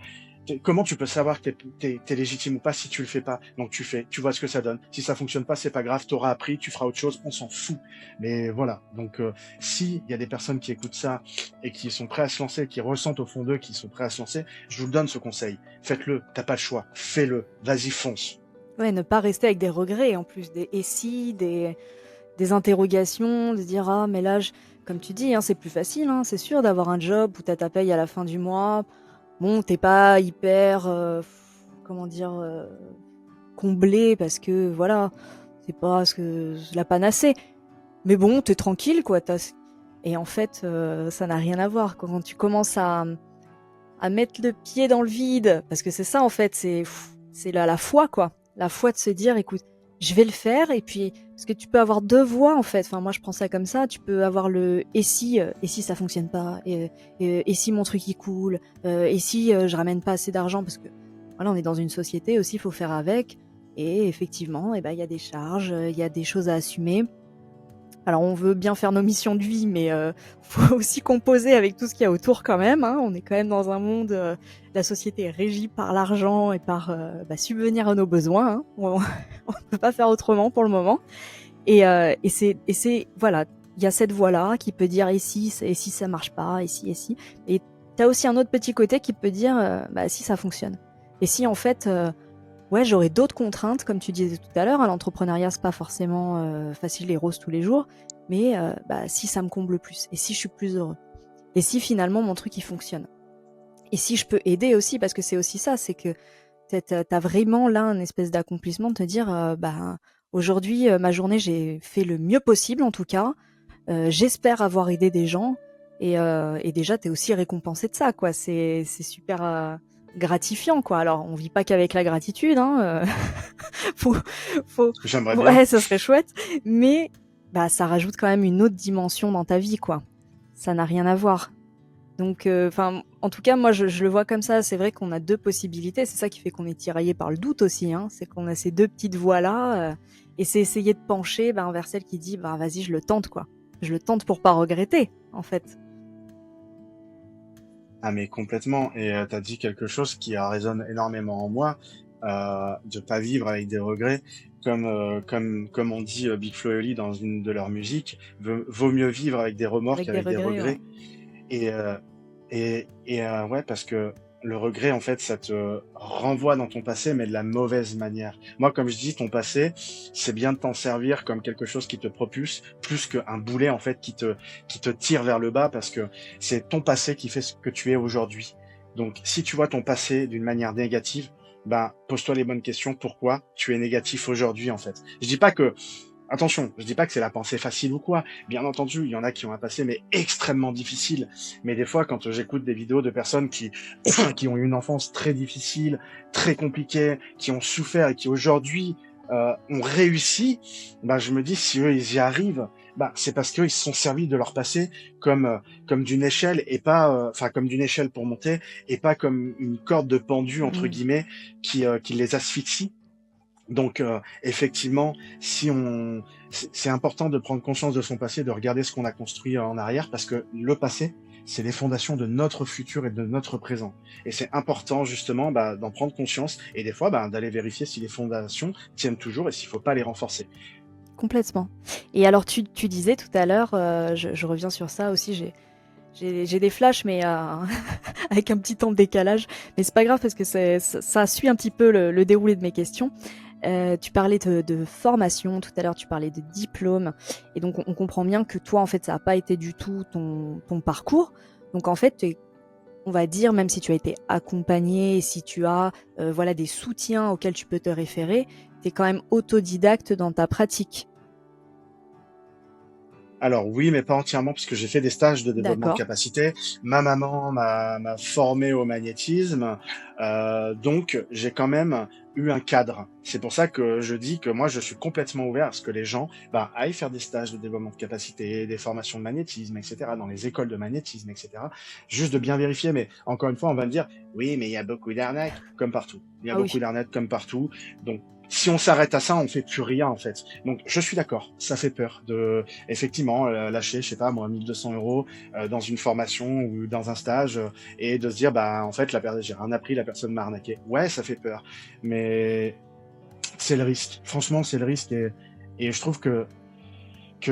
S2: comment tu peux savoir que t'es légitime ou pas si tu le fais pas? Donc tu fais, tu vois ce que ça donne. Si ça fonctionne pas, c'est pas grave, t'auras appris, tu feras autre chose, on s'en fout. Mais voilà. Donc si il y a des personnes qui écoutent ça et qui sont prêts à se lancer, qui ressentent au fond d'eux qu'ils sont prêts à se lancer, je vous le donne ce conseil. Faites-le, t'as pas le choix, fais-le, vas-y fonce.
S1: ouais, ne pas rester avec des regrets en plus, des et si, des interrogations, de se dire ah mais là, comme tu dis, hein, c'est plus facile, hein, c'est sûr d'avoir un job où t'as ta paye à la fin du mois. Bon, t'es pas hyper, comment dire, comblé parce que voilà, c'est pas la panacée. Mais bon, t'es tranquille quoi. Et en fait, ça n'a rien à voir. Quand tu commences à mettre le pied dans le vide, parce que c'est ça en fait, c'est la foi quoi. La foi de se dire, écoute, je vais le faire. Et puis, parce que tu peux avoir deux voies en fait. Enfin, moi je prends ça comme ça. Tu peux avoir le et si ça fonctionne pas, et si mon truc il coule, et si je ramène pas assez d'argent, parce que voilà, on est dans une société aussi, il faut faire avec. Et effectivement, il y a des charges, il y a des choses à assumer. Alors on veut bien faire nos missions de vie, mais faut aussi composer avec tout ce qu'il y a autour quand même, hein. On est quand même dans un monde, la société est régie par l'argent et par subvenir à nos besoins, hein. On ne peut pas faire autrement pour le moment. Et c'est voilà, il y a cette voie-là qui peut dire et si ça marche pas, et si. Et t'as aussi un autre petit côté qui peut dire si ça fonctionne. Et si en fait ouais, j'aurais d'autres contraintes, comme tu disais tout à l'heure. Hein, l'entrepreneuriat, c'est pas forcément facile et rose tous les jours, mais si ça me comble plus, et si je suis plus heureux, et si finalement mon truc il fonctionne, et si je peux aider aussi, parce que c'est aussi ça, c'est que t'as vraiment là un espèce d'accomplissement de te dire, aujourd'hui, ma journée, j'ai fait le mieux possible en tout cas. J'espère avoir aidé des gens et déjà t'es aussi récompensé de ça, quoi. C'est super gratifiant, quoi. Alors on vit pas qu'avec la gratitude, hein. Faut, faut,
S2: J'aimerais bien.
S1: ouais, ça serait chouette, mais ça rajoute quand même une autre dimension dans ta vie, quoi. Ça n'a rien à voir. Donc, en tout cas, moi, je le vois comme ça. C'est vrai qu'on a deux possibilités. C'est ça qui fait qu'on est tiraillé par le doute aussi. Hein. C'est qu'on a ces deux petites voies-là. Et c'est essayer de pencher vers celle qui dit, vas-y, je le tente, quoi. Je le tente pour pas regretter, en fait.
S2: Ah mais complètement. Et t'as dit quelque chose qui résonne énormément en moi, de pas vivre avec des regrets. Comme on dit Big Flo et Oli dans une de leurs musiques, vaut mieux vivre avec des remords
S1: Avec des
S2: qu'avec des
S1: regrets, ouais.
S2: regrets. Et, ouais, parce que le regret, en fait, ça te renvoie dans ton passé, mais de la mauvaise manière. Moi, comme je dis, ton passé, c'est bien de t'en servir comme quelque chose qui te propulse, plus qu'un boulet, en fait, qui te tire vers le bas, parce que c'est ton passé qui fait ce que tu es aujourd'hui. Donc, si tu vois ton passé d'une manière négative, pose-toi les bonnes questions. Pourquoi tu es négatif aujourd'hui, en fait? Je dis pas que Attention, je dis pas que c'est la pensée facile ou quoi. Bien entendu, il y en a qui ont un passé mais extrêmement difficile. Mais des fois, quand j'écoute des vidéos de personnes qui qui ont eu une enfance très difficile, très compliquée, qui ont souffert et qui aujourd'hui ont réussi, je me dis si eux ils y arrivent, c'est parce qu'eux ils se sont servis de leur passé comme d'une échelle et pas, comme d'une échelle pour monter et pas comme une corde de pendu entre
S1: Mm.
S2: guillemets qui les asphyxie. Donc effectivement, si on, c'est important de prendre conscience de son passé, de regarder ce qu'on a construit en arrière, parce que le passé, c'est les fondations de notre futur et de notre présent. Et c'est important justement d'en prendre conscience et des fois d'aller vérifier si les fondations tiennent toujours et s'il faut pas les renforcer.
S1: Complètement. Et alors, tu disais tout à l'heure, je reviens sur ça aussi, j'ai des flashs, mais avec un petit temps de décalage. Mais c'est pas grave parce que ça suit un petit peu le déroulé de mes questions. Tu parlais de formation, tout à l'heure tu parlais de diplôme, et donc on comprend bien que toi en fait ça n'a pas été du tout ton parcours. Donc en fait, on va dire, même si tu as été accompagné, si tu as voilà, des soutiens auxquels tu peux te référer, tu es quand même autodidacte dans ta pratique.
S2: Alors oui, mais pas entièrement, parce que j'ai fait des stages de développement de
S1: D'accord.
S2: capacité. Ma maman m'a formé au magnétisme, donc j'ai quand même eu un cadre. C'est pour ça que je dis que moi je suis complètement ouvert à ce que les gens aillent faire des stages de développement de capacité, des formations de magnétisme, etc., dans les écoles de magnétisme, etc. Juste de bien vérifier. Mais encore une fois, on va me dire oui, mais il y a beaucoup d'arnaques, comme partout. Il y a
S1: Ah
S2: beaucoup
S1: oui.
S2: d'arnaques comme partout. Donc si on s'arrête à ça, on fait plus rien en fait. Donc je suis d'accord, ça fait peur de effectivement lâcher, je sais pas moi, 1 200 € dans une formation ou dans un stage et de se dire en fait j'ai rien appris, la personne m'a arnaqué. Ouais, ça fait peur, mais c'est le risque. Franchement, c'est le risque et je trouve que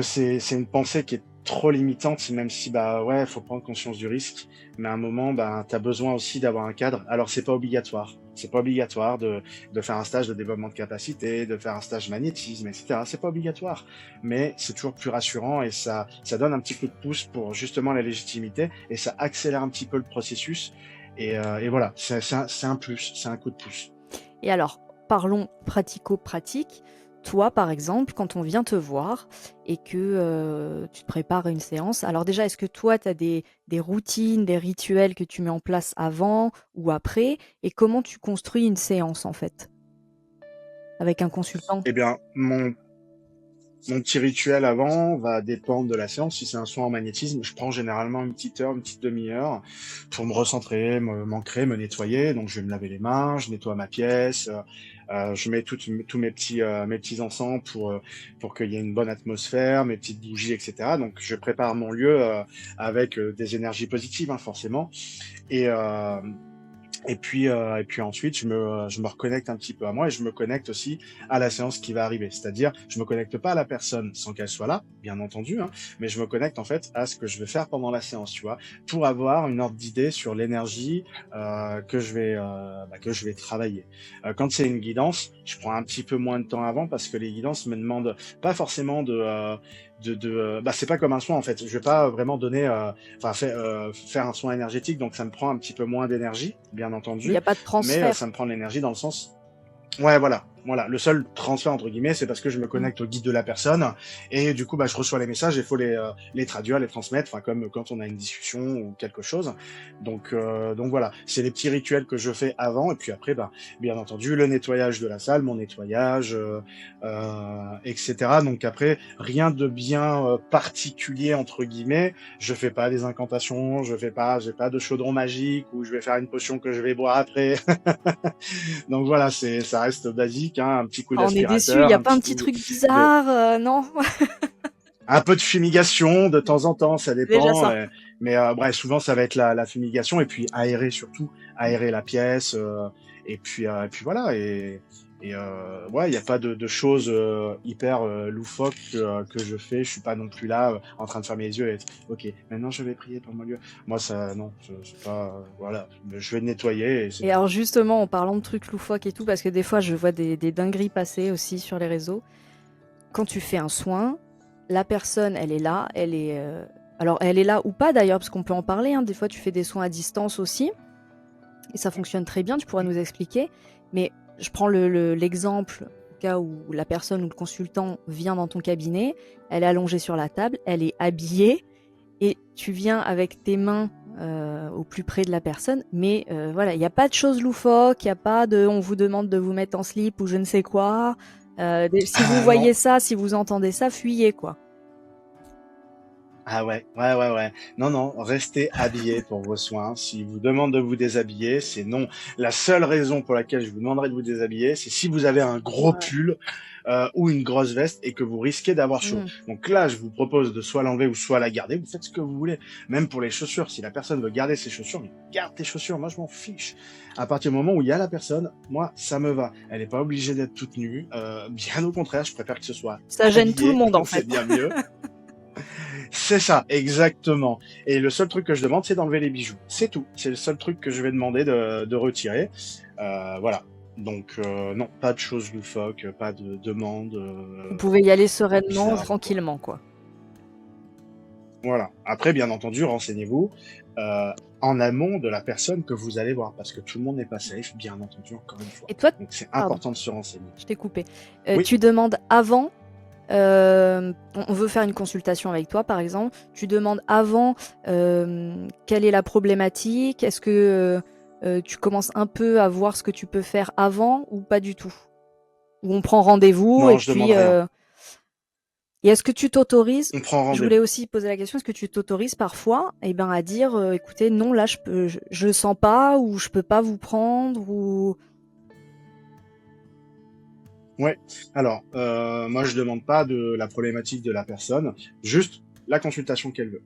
S2: c'est une pensée qui est trop limitante, même si ouais, faut prendre conscience du risque, mais à un moment t'as besoin aussi d'avoir un cadre. Alors c'est pas obligatoire. C'est pas obligatoire de faire un stage de développement de capacité, de faire un stage magnétisme, etc. C'est pas obligatoire, mais c'est toujours plus rassurant et ça donne un petit coup de pouce pour justement la légitimité et ça accélère un petit peu le processus et voilà, c'est un plus, c'est un coup de pouce.
S1: Et alors, parlons pratico-pratique. Toi, par exemple, quand on vient te voir et que tu te prépares une séance, alors déjà, est-ce que toi, tu as des routines, des rituels que tu mets en place avant ou après? Et comment tu construis une séance, en fait, avec un consultant?
S2: Eh bien, mon petit rituel avant va dépendre de la séance. Si c'est un soin en magnétisme, je prends généralement une petite heure, une petite demi-heure pour me recentrer, m'ancrer, me nettoyer. Donc, je vais me laver les mains, je nettoie ma pièce, je mets tous mes petits encens pour qu'il y ait une bonne atmosphère, mes petites bougies, etc. Donc, je prépare mon lieu avec des énergies positives, hein, forcément. Et, Et puis ensuite, je me reconnecte un petit peu à moi et je me connecte aussi à la séance qui va arriver. C'est-à-dire, je me connecte pas à la personne sans qu'elle soit là, bien entendu, hein, mais je me connecte en fait à ce que je vais faire pendant la séance, tu vois, pour avoir une ordre d'idée sur l'énergie que je vais travailler. Quand c'est une guidance, je prends un petit peu moins de temps avant parce que les guidances me demandent pas forcément c'est pas comme un soin en fait. Je vais pas vraiment donner faire un soin énergétique, donc ça me prend un petit peu moins d'énergie, bien
S1: Il n'y
S2: entendu,
S1: a pas de
S2: mais
S1: transfert.
S2: ça me prend de l'énergie dans le sens. Ouais, voilà. Voilà. Le seul transfert, entre guillemets, c'est parce que je me
S1: Mm.
S2: connecte au guide de la personne et du coup, je reçois les messages et il faut les traduire, les transmettre, enfin, comme quand on a une discussion ou quelque chose. Donc voilà. C'est les petits rituels que je fais avant et puis après, bien entendu, le nettoyage de la salle, mon nettoyage, etc. Donc après, rien de bien particulier, entre guillemets. Je fais pas des incantations, j'ai pas de chaudron magique où je vais faire une potion que je vais boire après. Donc voilà, ça reste basique, hein, un petit coup
S1: Ah, on est déçus, il n'y
S2: d'aspirateur,
S1: a pas un petit truc
S2: de,
S1: bizarre, non?
S2: un peu de fumigation de temps en temps, ça
S1: Déjà
S2: dépend.
S1: ça.
S2: Bref, souvent ça va être la fumigation et puis aérer surtout, aérer la pièce. Et puis voilà. Ouais, il n'y a pas de choses hyper loufoques que je fais. Je suis pas non plus là en train de fermer les yeux et être, ok, maintenant je vais prier pour mon Dieu. Moi ça, non, c'est pas, voilà, je vais nettoyer et c'est
S1: Et
S2: tout.
S1: alors justement, en parlant de trucs loufoques et tout, parce que des fois je vois des dingueries passer aussi sur les réseaux, quand tu fais un soin, la personne, elle est là, alors elle est là ou pas d'ailleurs, parce qu'on peut en parler, hein. Des fois tu fais des soins à distance aussi, et ça fonctionne très bien, tu pourras nous expliquer. Mais je prends l'exemple, au cas où la personne ou le consultant vient dans ton cabinet, elle est allongée sur la table, elle est habillée, et tu viens avec tes mains au plus près de la personne, mais voilà, il n'y a pas de choses loufoques, il n'y a pas de on vous demande de vous mettre en slip ou je ne sais quoi. Si vous
S2: Ah
S1: voyez
S2: non.
S1: ça, si vous entendez ça, fuyez quoi.
S2: Ah ouais, ouais, ouais, ouais. Non, non, restez habillés pour vos soins. Si vous demande de vous déshabiller, c'est non. La seule raison pour laquelle je vous demanderai de vous déshabiller, c'est si vous avez un gros
S1: Ouais.
S2: pull ou une grosse veste et que vous risquez d'avoir chaud.
S1: Mm.
S2: Donc là, je vous propose de soit l'enlever ou soit la garder. Vous faites ce que vous voulez. Même pour les chaussures, si la personne veut garder ses chaussures, mais garde tes chaussures. Moi, je m'en fiche. À partir du moment où il y a la personne, moi, ça me va. Elle n'est pas obligée d'être toute nue. Bien au contraire, je préfère que ce soit
S1: Ça gêne tout le
S2: habillé.
S1: monde en
S2: C'est
S1: fait.
S2: bien mieux. C'est ça, exactement. Et le seul truc que je demande, c'est d'enlever les bijoux. C'est tout. C'est le seul truc que je vais demander de retirer. Voilà. Donc non, pas de choses loufoques, pas de demande,
S1: Vous pouvez y aller sereinement,
S2: bizarres, quoi.
S1: tranquillement quoi.
S2: Voilà. Après, bien entendu, renseignez-vous en amont de la personne que vous allez voir, parce que tout le monde n'est pas safe, bien entendu, encore une fois.
S1: Et toi,
S2: Donc c'est
S1: pardon,
S2: important de se renseigner.
S1: je t'ai coupé.
S2: Oui.
S1: Tu demandes avant. On veut faire une consultation avec toi, par exemple. Tu demandes avant quelle est la problématique. Est-ce que tu commences un peu à voir ce que tu peux faire avant ou pas du tout? Ou on prend rendez-vous et
S2: Non, je demande
S1: puis...
S2: rien.
S1: Et est-ce que tu t'autorises?
S2: On prend
S1: Je voulais
S2: rendez-vous.
S1: aussi poser la question, est-ce que tu t'autorises parfois à dire, écoutez, non, là, je le sens pas, ou je peux pas vous prendre, ou...
S2: Ouais. Alors, moi, je demande pas de la problématique de la personne, juste la consultation qu'elle veut.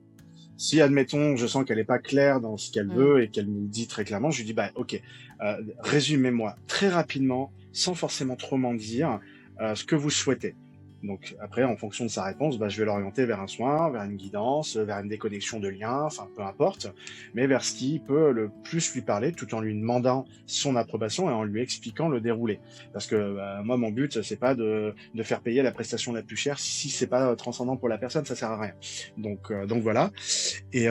S2: Si, admettons, je sens qu'elle n'est pas claire dans ce qu'elle
S1: Hmm.
S2: veut et qu'elle me le dit très clairement, je lui dis, ok, résumez-moi très rapidement, sans forcément trop m'en dire, ce que vous souhaitez. Donc après, en fonction de sa réponse, je vais l'orienter vers un soin, vers une guidance, vers une déconnexion de liens, enfin peu importe, mais vers ce qui peut le plus lui parler, tout en lui demandant son approbation et en lui expliquant le déroulé. Parce que moi, mon but, c'est pas de faire payer la prestation la plus chère si c'est pas transcendant pour la personne, ça sert à rien. Donc voilà. Et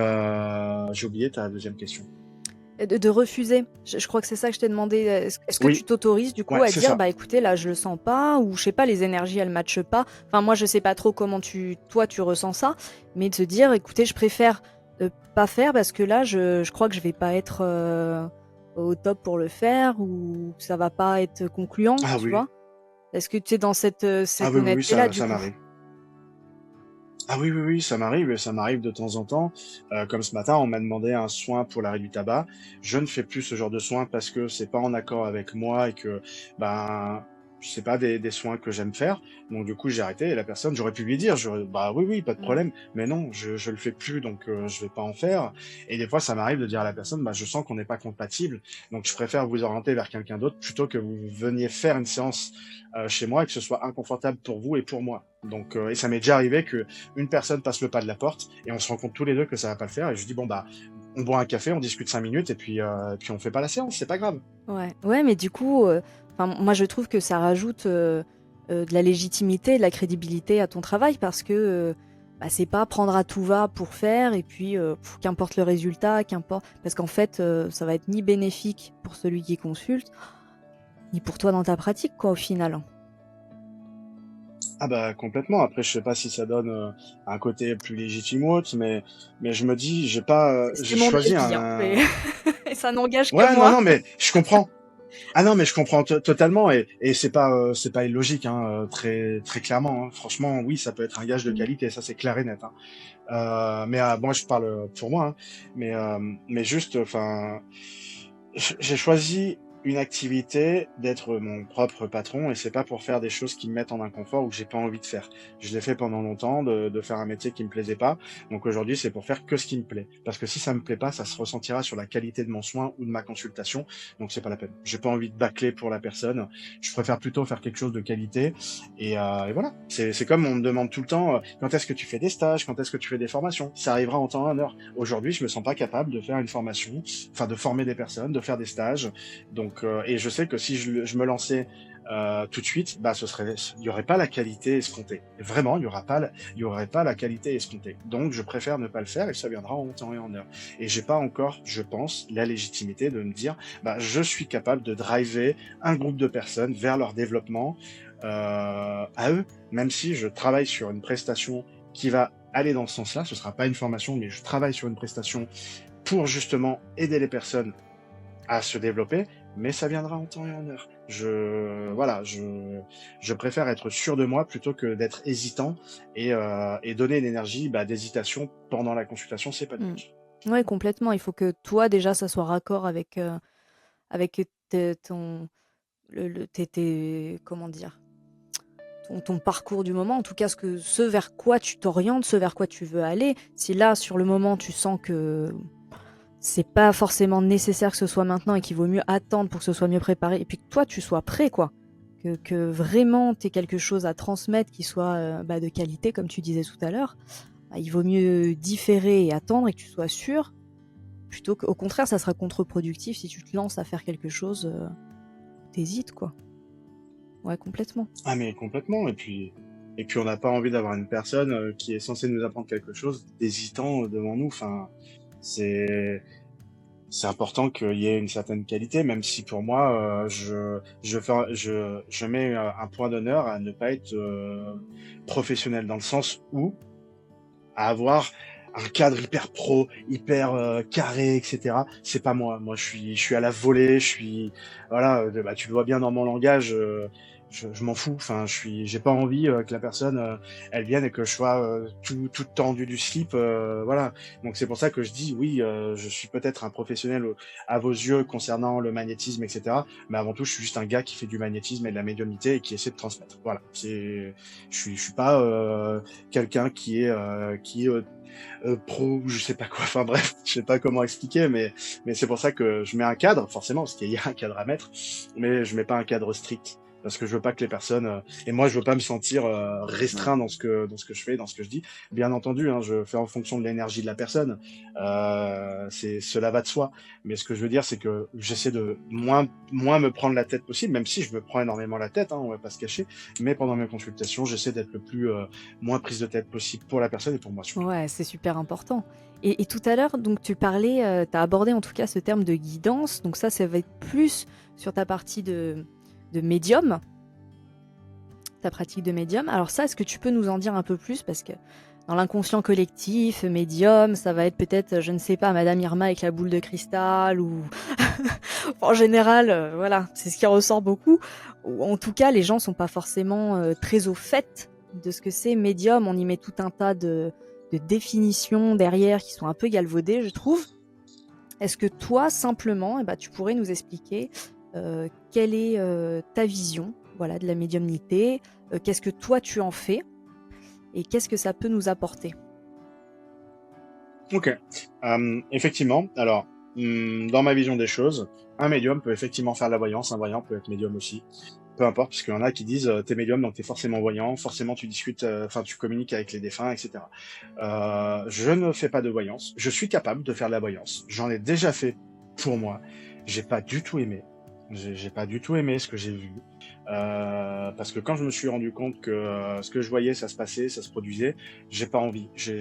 S2: j'ai oublié ta deuxième question.
S1: De refuser. Je crois que c'est ça que je t'ai demandé. Est-ce que tu
S2: Oui,
S1: t'autorises du coup
S2: ouais,
S1: à
S2: c'est
S1: dire,
S2: ça.
S1: bah écoutez, là je le sens pas, ou je sais pas, les énergies elles matchent pas. Enfin, moi je sais pas trop comment toi tu ressens ça, mais de se dire, écoutez, je préfère pas faire parce que là je crois que je vais pas être au top pour le faire, ou ça va pas être concluant,
S2: Ah
S1: tu
S2: oui.
S1: vois. Est-ce que tu es dans
S2: Ah
S1: cette
S2: oui, oui, oui,
S1: honnêteté-là du
S2: ça
S1: coup?
S2: m'arrive. Ah oui, oui, oui, ça m'arrive, et ça m'arrive de temps en temps. Comme ce matin, on m'a demandé un soin pour l'arrêt du tabac. Je ne fais plus ce genre de soin parce que c'est pas en accord avec moi et que, ben, c'est pas des soins que j'aime faire. Donc du coup, j'ai arrêté et la personne, j'aurais pu lui dire, bah oui, oui, pas de
S1: Mm.
S2: problème, mais non, je le fais plus, donc je vais pas en faire. Et des fois, ça m'arrive de dire à la personne, bah je sens qu'on n'est pas compatible, donc je préfère vous orienter vers quelqu'un d'autre plutôt que vous veniez faire une séance chez moi et que ce soit inconfortable pour vous et pour moi. Donc et ça m'est déjà arrivé que une personne passe le pas de la porte et on se rend compte tous les deux que ça va pas le faire et je dis bon bah on boit un café, on discute 5 minutes et puis on fait pas la séance, c'est pas grave.
S1: Ouais, ouais, mais du coup, moi je trouve que ça rajoute de la légitimité, de la crédibilité à ton travail parce que bah, c'est pas prendre à tout va pour faire et puis qu'importe le résultat, qu'importe. Parce qu'en fait, ça va être ni bénéfique pour celui qui consulte, ni pour toi dans ta pratique, quoi, au final.
S2: Ah bah complètement. Après, je sais pas si ça donne un côté plus légitime ou autre, mais je me dis,
S1: C'est
S2: j'ai
S1: mon
S2: choisi
S1: avis, hein, mais
S2: un.
S1: et ça n'engage que
S2: Ouais, non,
S1: moi.
S2: non, mais je comprends. Ah non, mais je comprends totalement et c'est pas illogique, hein, très très clairement. Hein. Franchement, oui, ça peut être un gage de
S1: Mm.
S2: qualité, ça c'est clair et net. Hein. Mais moi, je parle pour moi, hein, mais juste, enfin, j'ai choisi une activité d'être mon propre patron et c'est pas pour faire des choses qui me mettent en inconfort ou que j'ai pas envie de faire. Je l'ai fait pendant longtemps de faire un métier qui me plaisait pas. Donc aujourd'hui, c'est pour faire que ce qui me plaît. Parce que si ça me plaît pas, ça se ressentira sur la qualité de mon soin ou de ma consultation. Donc c'est pas la peine. J'ai pas envie de bâcler pour la personne. Je préfère plutôt faire quelque chose de qualité. Et voilà. C'est comme on me demande tout le temps, quand est-ce que tu fais des stages, quand est-ce que tu fais des formations. Ça arrivera en temps et en heure. Aujourd'hui, je me sens pas capable de faire une formation, enfin de former des personnes, de faire des stages. Donc, et je sais que si je me lançais tout de suite, bah, il y aurait pas la qualité escomptée. Vraiment, il y aurait pas la qualité escomptée. Donc, je préfère ne pas le faire et ça viendra en temps et en heure. Et j'ai pas encore, je pense, la légitimité de me dire, bah, je suis capable de driver un groupe de personnes vers leur développement à eux, même si je travaille sur une prestation qui va aller dans ce sens-là. Ce sera pas une formation, mais je travaille sur une prestation pour justement aider les personnes à se développer, mais ça viendra en temps et en heure. Voilà, je préfère être sûr de moi plutôt que d'être hésitant et donner une énergie d'hésitation pendant la consultation, c'est pas le
S1: Mm.
S2: but.
S1: Ouais, complètement. Il faut que toi, déjà, ça soit raccord avec ton, comment dire, ton parcours du moment, en tout cas ce vers quoi tu t'orientes, ce vers quoi tu veux aller. Si là, sur le moment, tu sens que c'est pas forcément nécessaire que ce soit maintenant et qu'il vaut mieux attendre pour que ce soit mieux préparé, et puis que toi, tu sois prêt, quoi. Que vraiment tu aies quelque chose à transmettre qui soit de qualité, comme tu disais tout à l'heure, bah, il vaut mieux différer et attendre et que tu sois sûr, plutôt qu'au contraire, ça sera contre-productif si tu te lances à faire quelque chose, t'hésites, quoi. Ouais, complètement.
S2: Ah mais complètement, et puis on n'a pas envie d'avoir une personne qui est censée nous apprendre quelque chose d'hésitant devant nous. Enfin, c'est c'est important qu'il y ait une certaine qualité, même si pour moi, je mets un point d'honneur à ne pas être professionnel dans le sens où à avoir un cadre hyper pro, hyper carré, etc. C'est pas moi. Moi, je suis à la volée. Voilà. Bah, tu le vois bien dans mon langage. Je m'en fous. Enfin, j'ai pas envie que la personne, elle vienne et que je sois tout tendu du slip. Voilà. Donc c'est pour ça que je dis oui. Je suis peut-être un professionnel à vos yeux concernant le magnétisme, etc. Mais avant tout, je suis juste un gars qui fait du magnétisme et de la médiumnité et qui essaie de transmettre. Voilà. Je suis pas quelqu'un qui est pro ou je sais pas quoi. Enfin bref, je sais pas comment expliquer, mais c'est pour ça que je mets un cadre, forcément, parce qu'il y a un cadre à mettre, mais je mets pas un cadre strict. Parce que je veux pas que les personnes et moi je veux pas me sentir restreint dans ce que je fais, dans ce que je dis. Bien entendu, hein, je fais en fonction de l'énergie de la personne. Cela va de soi. Mais ce que je veux dire, c'est que j'essaie de moins me prendre la tête possible, même si je me prends énormément la tête, hein, on va pas se cacher. Mais pendant mes consultations, j'essaie d'être le plus moins prise de tête possible pour la personne et pour moi surtout.
S1: Ouais, c'est super important. Et tout à l'heure, donc tu parlais, tu as abordé en tout cas ce terme de guidance. Donc ça va être plus sur ta partie de médium, ta pratique de médium. Alors ça, est-ce que tu peux nous en dire un peu plus? Parce que dans l'inconscient collectif, médium, ça va être peut-être, je ne sais pas, Madame Irma avec la boule de cristal ou... en général, voilà, c'est ce qui ressort beaucoup. Ou en tout cas, les gens sont pas forcément très au fait de ce que c'est médium. On y met tout un tas de définitions derrière qui sont un peu galvaudées, je trouve. Est-ce que toi, simplement, tu pourrais nous expliquer quelle est ta vision voilà, de la médiumnité. Qu'est-ce que toi tu en fais et qu'est-ce que ça peut nous apporter?
S2: Ok. Effectivement, alors, dans ma vision des choses, un médium peut effectivement faire de la voyance, un voyant peut être médium aussi. Peu importe, parce qu'il y en a qui disent t'es médium, donc t'es forcément voyant, forcément tu discutes, enfin tu communiques avec les défunts, etc. Je ne fais pas de voyance. Je suis capable de faire de la voyance. J'en ai déjà fait pour moi. J'ai pas du tout aimé. J'ai pas du tout aimé ce que j'ai vu. Parce que quand je me suis rendu compte que ce que je voyais, ça se passait, ça se produisait, j'ai pas envie. J'ai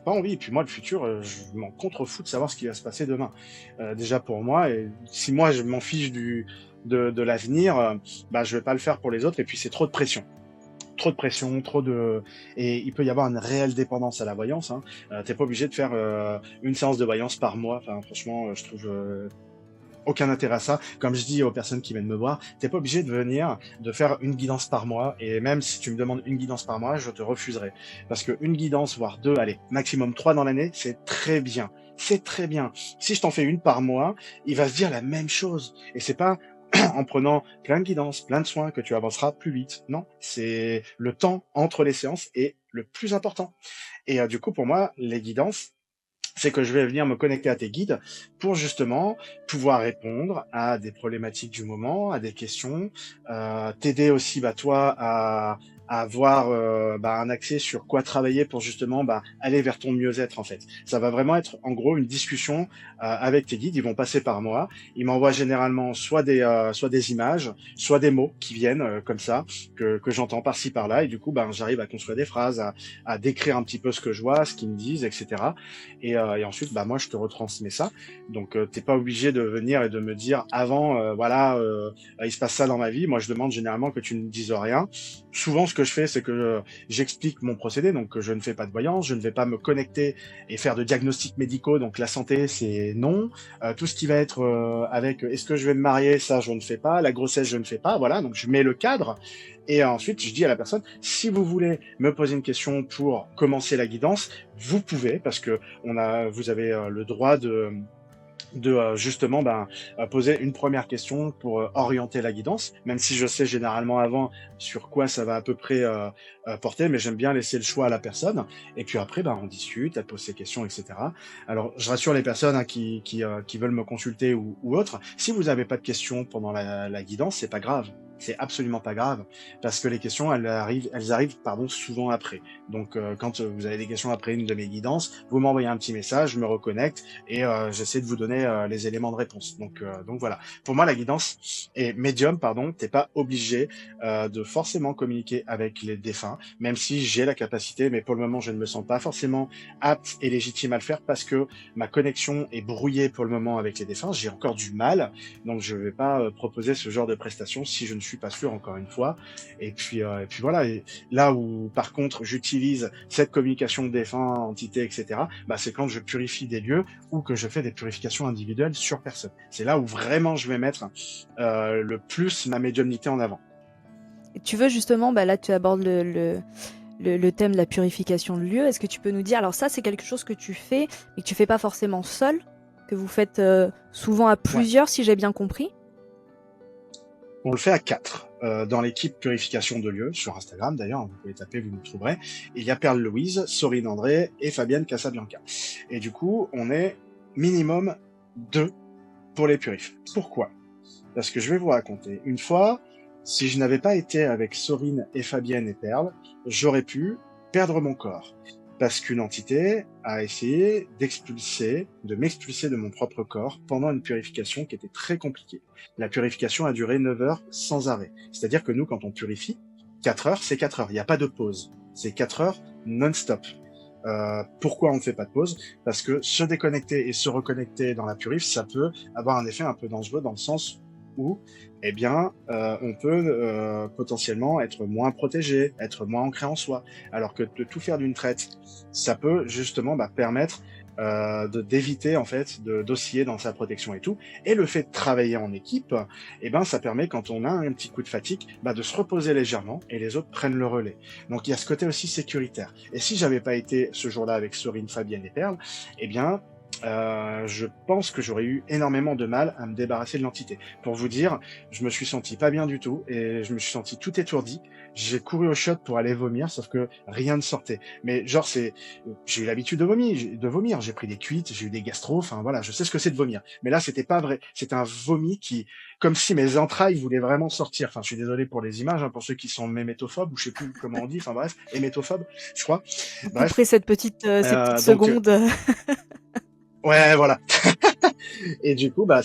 S2: pas envie. Et puis moi, le futur, je m'en contrefous de savoir ce qui va se passer demain. Déjà pour moi, et si moi je m'en fiche de l'avenir, bah je vais pas le faire pour les autres. Et puis c'est trop de pression. Trop de pression, et il peut y avoir une réelle dépendance à la voyance. Hein. T'es pas obligé de faire une séance de voyance par mois. Enfin, franchement, je trouve aucun intérêt à ça. Comme je dis aux personnes qui viennent me voir, t'es pas obligé de venir, de faire une guidance par mois. Et même si tu me demandes une guidance par mois, je te refuserai. Parce que une guidance, voire deux, allez, maximum trois dans l'année, c'est très bien. C'est très bien. Si je t'en fais une par mois, il va se dire la même chose. Et c'est pas en prenant plein de guidances, plein de soins que tu avanceras plus vite. Non, c'est le temps entre les séances est le plus important. Et du coup, pour moi, les guidances, c'est que je vais venir me connecter à tes guides pour justement pouvoir répondre à des problématiques du moment, à des questions, t'aider aussi toi à avoir un accès sur quoi travailler pour justement aller vers ton mieux-être en fait. Ça va vraiment être en gros une discussion avec tes guides. Ils vont passer par moi. Ils m'envoient généralement soit des images, soit des mots qui viennent comme ça que j'entends par-ci par-là et du coup j'arrive à construire des phrases, à décrire un petit peu ce que je vois, ce qu'ils me disent, etc. Et ensuite, moi, je te retransmets ça. Donc, t'es pas obligé de venir et de me dire avant, il se passe ça dans ma vie. Moi, je demande généralement que tu ne dises rien. Souvent, ce que je fais, c'est que j'explique mon procédé. Donc, je ne fais pas de voyance, je ne vais pas me connecter et faire de diagnostics médicaux. Donc, la santé, c'est non. Tout ce qui va être avec est-ce que je vais me marier, ça, je ne fais pas. La grossesse, je ne fais pas. Voilà. Donc, je mets le cadre. Et ensuite, je dis à la personne, si vous voulez me poser une question pour commencer la guidance, vous pouvez, parce que vous avez le droit de justement poser une première question pour orienter la guidance, même si je sais généralement avant sur quoi ça va à peu près porter, mais j'aime bien laisser le choix à la personne. Et puis après, on discute, elle pose ses questions, etc. Alors, je rassure les personnes qui veulent me consulter ou autres. Si vous n'avez pas de questions pendant la guidance, c'est pas grave. C'est absolument pas grave parce que les questions elles arrivent souvent après. Donc quand vous avez des questions après une de mes guidances, vous m'envoyez un petit message, je me reconnecte et j'essaie de vous donner les éléments de réponse. Donc voilà. Pour moi la guidance et médium t'es pas obligé de forcément communiquer avec les défunts, même si j'ai la capacité, mais pour le moment je ne me sens pas forcément apte et légitime à le faire parce que ma connexion est brouillée pour le moment avec les défunts. J'ai encore du mal, donc je vais pas proposer ce genre de prestations si je ne suis pas sûr encore une fois. Et puis voilà. Et là où par contre j'utilise cette communication défunt, entité, etc. C'est quand je purifie des lieux ou que je fais des purifications individuelles sur personne. C'est là où vraiment je vais mettre le plus ma médiumnité en avant.
S1: Tu veux justement, là tu abordes le thème de la purification de lieu. Est-ce que tu peux nous dire, alors ça c'est quelque chose que tu fais, mais que tu fais pas forcément seul, que vous faites souvent à plusieurs, si j'ai bien compris?
S2: On le fait à 4 dans l'équipe Purification de lieux, sur Instagram d'ailleurs, vous pouvez taper, vous nous trouverez. Et il y a Perle Louise, Sorine André et Fabienne Casabianca. Et du coup, on est minimum 2 pour les purifs. Pourquoi? Parce que je vais vous raconter. Une fois, si je n'avais pas été avec Sorine et Fabienne et Perle, j'aurais pu perdre mon corps. Parce qu'une entité a essayé de m'expulser de mon propre corps pendant une purification qui était très compliquée. La purification a duré 9 heures sans arrêt. C'est-à-dire que nous, quand on purifie, 4 heures, c'est 4 heures. Il n'y a pas de pause. C'est 4 heures non-stop. Pourquoi on ne fait pas de pause? Parce que se déconnecter et se reconnecter dans la purif, ça peut avoir un effet un peu dangereux dans le sens où on peut potentiellement être moins protégé, être moins ancré en soi, alors que de tout faire d'une traite, ça peut justement permettre d'éviter en fait d'osciller dans sa protection et tout. Et le fait de travailler en équipe, ça permet quand on a un petit coup de fatigue, de se reposer légèrement et les autres prennent le relais. Donc il y a ce côté aussi sécuritaire. Et si j'avais pas été ce jour-là avec Sorine, Fabienne et Perle, je pense que j'aurais eu énormément de mal à me débarrasser de l'entité. Pour vous dire, je me suis senti pas bien du tout et je me suis senti tout étourdi. J'ai couru au shot pour aller vomir, sauf que rien ne sortait. Mais genre j'ai eu l'habitude de vomir. J'ai pris des cuites, j'ai eu des gastro. Enfin voilà, je sais ce que c'est de vomir. Mais là, c'était pas vrai. C'était un vomi comme si mes entrailles voulaient vraiment sortir. Enfin, je suis désolé pour les images, hein, pour ceux qui sont mémétophobes ou je sais plus comment on dit. Enfin bref, hémétophobes, je crois.
S1: On
S2: Bref.
S1: couperait ces petites
S2: Donc
S1: secondes.
S2: ouais, voilà. Et du coup, bah,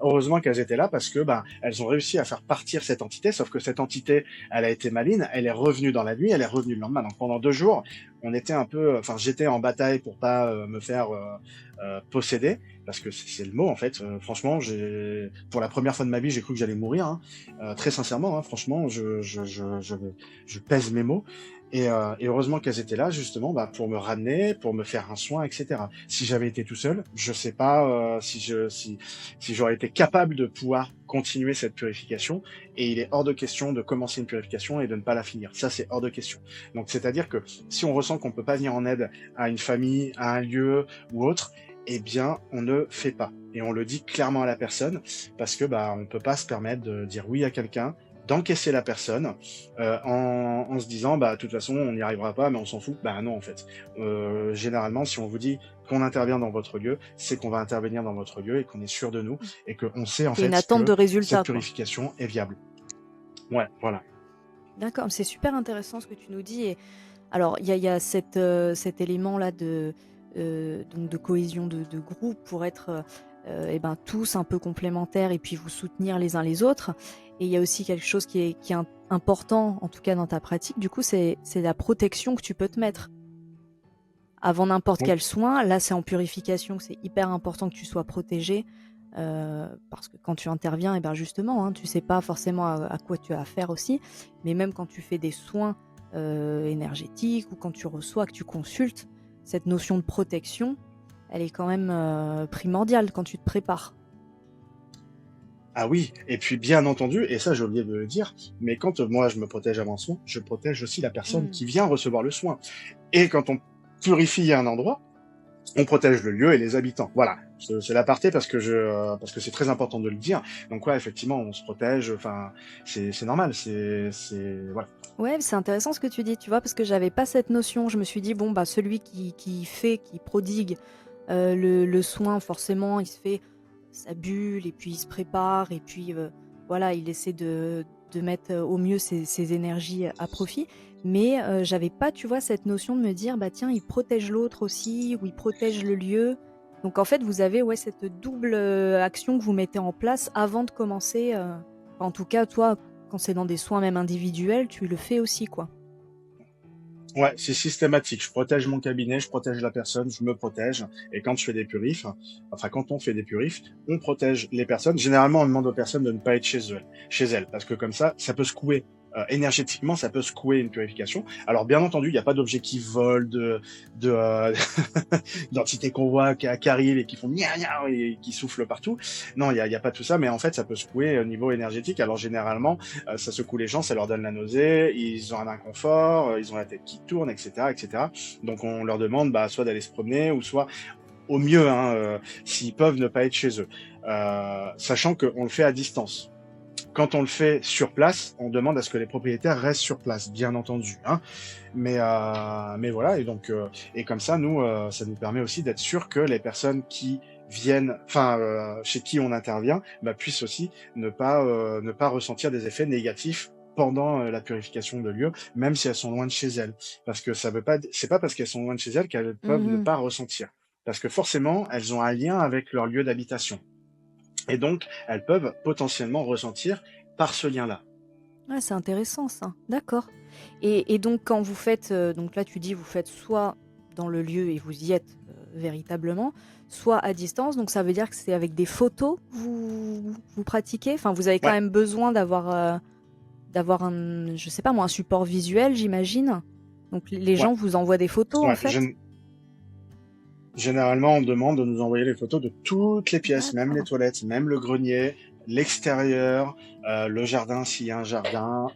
S2: heureusement qu'elles étaient là parce que, bah, elles ont réussi à faire partir cette entité. Sauf que cette entité, elle a été maligne. Elle est revenue dans la nuit. Elle est revenue le lendemain. Donc pendant 2 jours, j'étais en bataille pour pas me faire posséder, parce que c'est le mot en fait. Franchement, pour la première fois de ma vie, j'ai cru que j'allais mourir. Hein. Très sincèrement, hein, franchement, je pèse mes mots. Et heureusement qu'elles étaient là justement bah, pour me ramener, pour me faire un soin, etc. Si j'avais été tout seul, je sais pas si j'aurais été capable de pouvoir continuer cette purification. Et il est hors de question de commencer une purification et de ne pas la finir. Ça, c'est hors de question. Donc, c'est-à-dire que si on ressent qu'on peut pas venir en aide à une famille, à un lieu ou autre, eh bien, on ne fait pas. Et on le dit clairement à la personne parce que bah on peut pas se permettre de dire oui à quelqu'un, d'encaisser la personne en se disant bah de toute façon on n'y arrivera pas mais on s'en fout. Bah non en fait. Généralement si on vous dit qu'on intervient dans votre lieu, c'est qu'on va intervenir dans votre lieu et qu'on est sûr de nous et qu'on sait en
S1: Il y a une
S2: fait
S1: attente
S2: que
S1: de
S2: cette
S1: résultat, quoi.
S2: purification est viable. Ouais, voilà.
S1: D'accord, c'est super intéressant ce que tu nous dis. Et alors, il y a cet élément-là donc de cohésion de groupe pour être eh ben, tous un peu complémentaires et puis vous soutenir les uns les autres. Et il y a aussi quelque chose qui est important, en tout cas dans ta pratique, du coup, c'est la protection que tu peux te mettre. Avant n'importe
S2: Oui.
S1: quel soin, là c'est en purification que c'est hyper important que tu sois protégé. Parce que quand tu interviens, et ben justement, hein, tu sais pas forcément à quoi tu as affaire aussi, mais même quand tu fais des soins énergétiques ou quand tu reçois, que tu consultes, cette notion de protection, elle est quand même primordiale quand tu te prépares.
S2: Ah oui, et puis bien entendu, et ça j'ai oublié de le dire, mais quand moi je me protège avant soin, je protège aussi la personne
S1: Mm.
S2: qui vient recevoir le soin. Et quand on purifie un endroit, on protège le lieu et les habitants. Voilà, c'est l'aparté parce que c'est très important de le dire. Donc ouais, effectivement, on se protège. Enfin, c'est normal. Voilà.
S1: Ouais, c'est intéressant ce que tu dis, tu vois, parce que j'avais pas cette notion. Je me suis dit, bon, bah, celui qui prodigue le soin, forcément, il se fait sa bulle, et puis il se prépare, et puis voilà, il essaie de mettre au mieux ses énergies à profit. Mais j'avais pas, tu vois, cette notion de me dire, bah tiens, il protège l'autre aussi, ou il protège le lieu. Donc en fait, vous avez ouais, cette double action que vous mettez en place avant de commencer. En tout cas, toi, quand c'est dans des soins même individuels, tu le fais aussi, quoi.
S2: Ouais, c'est systématique. Je protège mon cabinet, je protège la personne, je me protège. Et quand je fais des purifs, enfin quand on fait des purifs, on protège les personnes. Généralement, on demande aux personnes de ne pas être chez elles, parce que comme ça peut secouer. Énergétiquement, ça peut secouer une purification. Alors bien entendu, il n'y a pas d'objets qui volent, de d'entités qu'on voit qui arrivent et qui font gna gna et qui soufflent partout. Non, il y a pas tout ça, mais en fait, ça peut secouer au niveau énergétique. Alors généralement, ça secoue les gens, ça leur donne la nausée, ils ont un inconfort, ils ont la tête qui tourne, etc., etc. Donc on leur demande bah, soit d'aller se promener ou soit au mieux, hein, s'ils peuvent ne pas être chez eux, sachant qu'on le fait à distance. Quand on le fait sur place, on demande à ce que les propriétaires restent sur place, bien entendu. Hein. Mais voilà, et comme ça, nous, ça nous permet aussi d'être sûr que les personnes qui viennent, enfin, chez qui on intervient, bah, puissent aussi ne pas ressentir des effets négatifs pendant la purification de lieux, même si elles sont loin de chez elles, parce que c'est pas parce qu'elles sont loin de chez elles qu'elles peuvent ne
S1: Mhm.
S2: pas ressentir, parce que forcément, elles ont un lien avec leur lieu d'habitation. Et donc, elles peuvent potentiellement ressentir par ce lien-là.
S1: Ouais, c'est intéressant ça. D'accord. Et donc quand vous faites, donc là tu dis vous faites soit dans le lieu et vous y êtes véritablement, soit à distance. Donc ça veut dire que c'est avec des photos que vous pratiquez. Enfin vous avez quand
S2: Ouais,
S1: même besoin d'avoir un, je sais pas moi, un support visuel, j'imagine. Donc les
S2: ouais,
S1: gens vous envoient des photos en
S2: ouais.
S1: fait.
S2: Généralement, on demande de nous envoyer les photos de toutes les pièces, même les
S1: D'accord.
S2: toilettes, même le grenier, l'extérieur, le jardin s'il y a un jardin,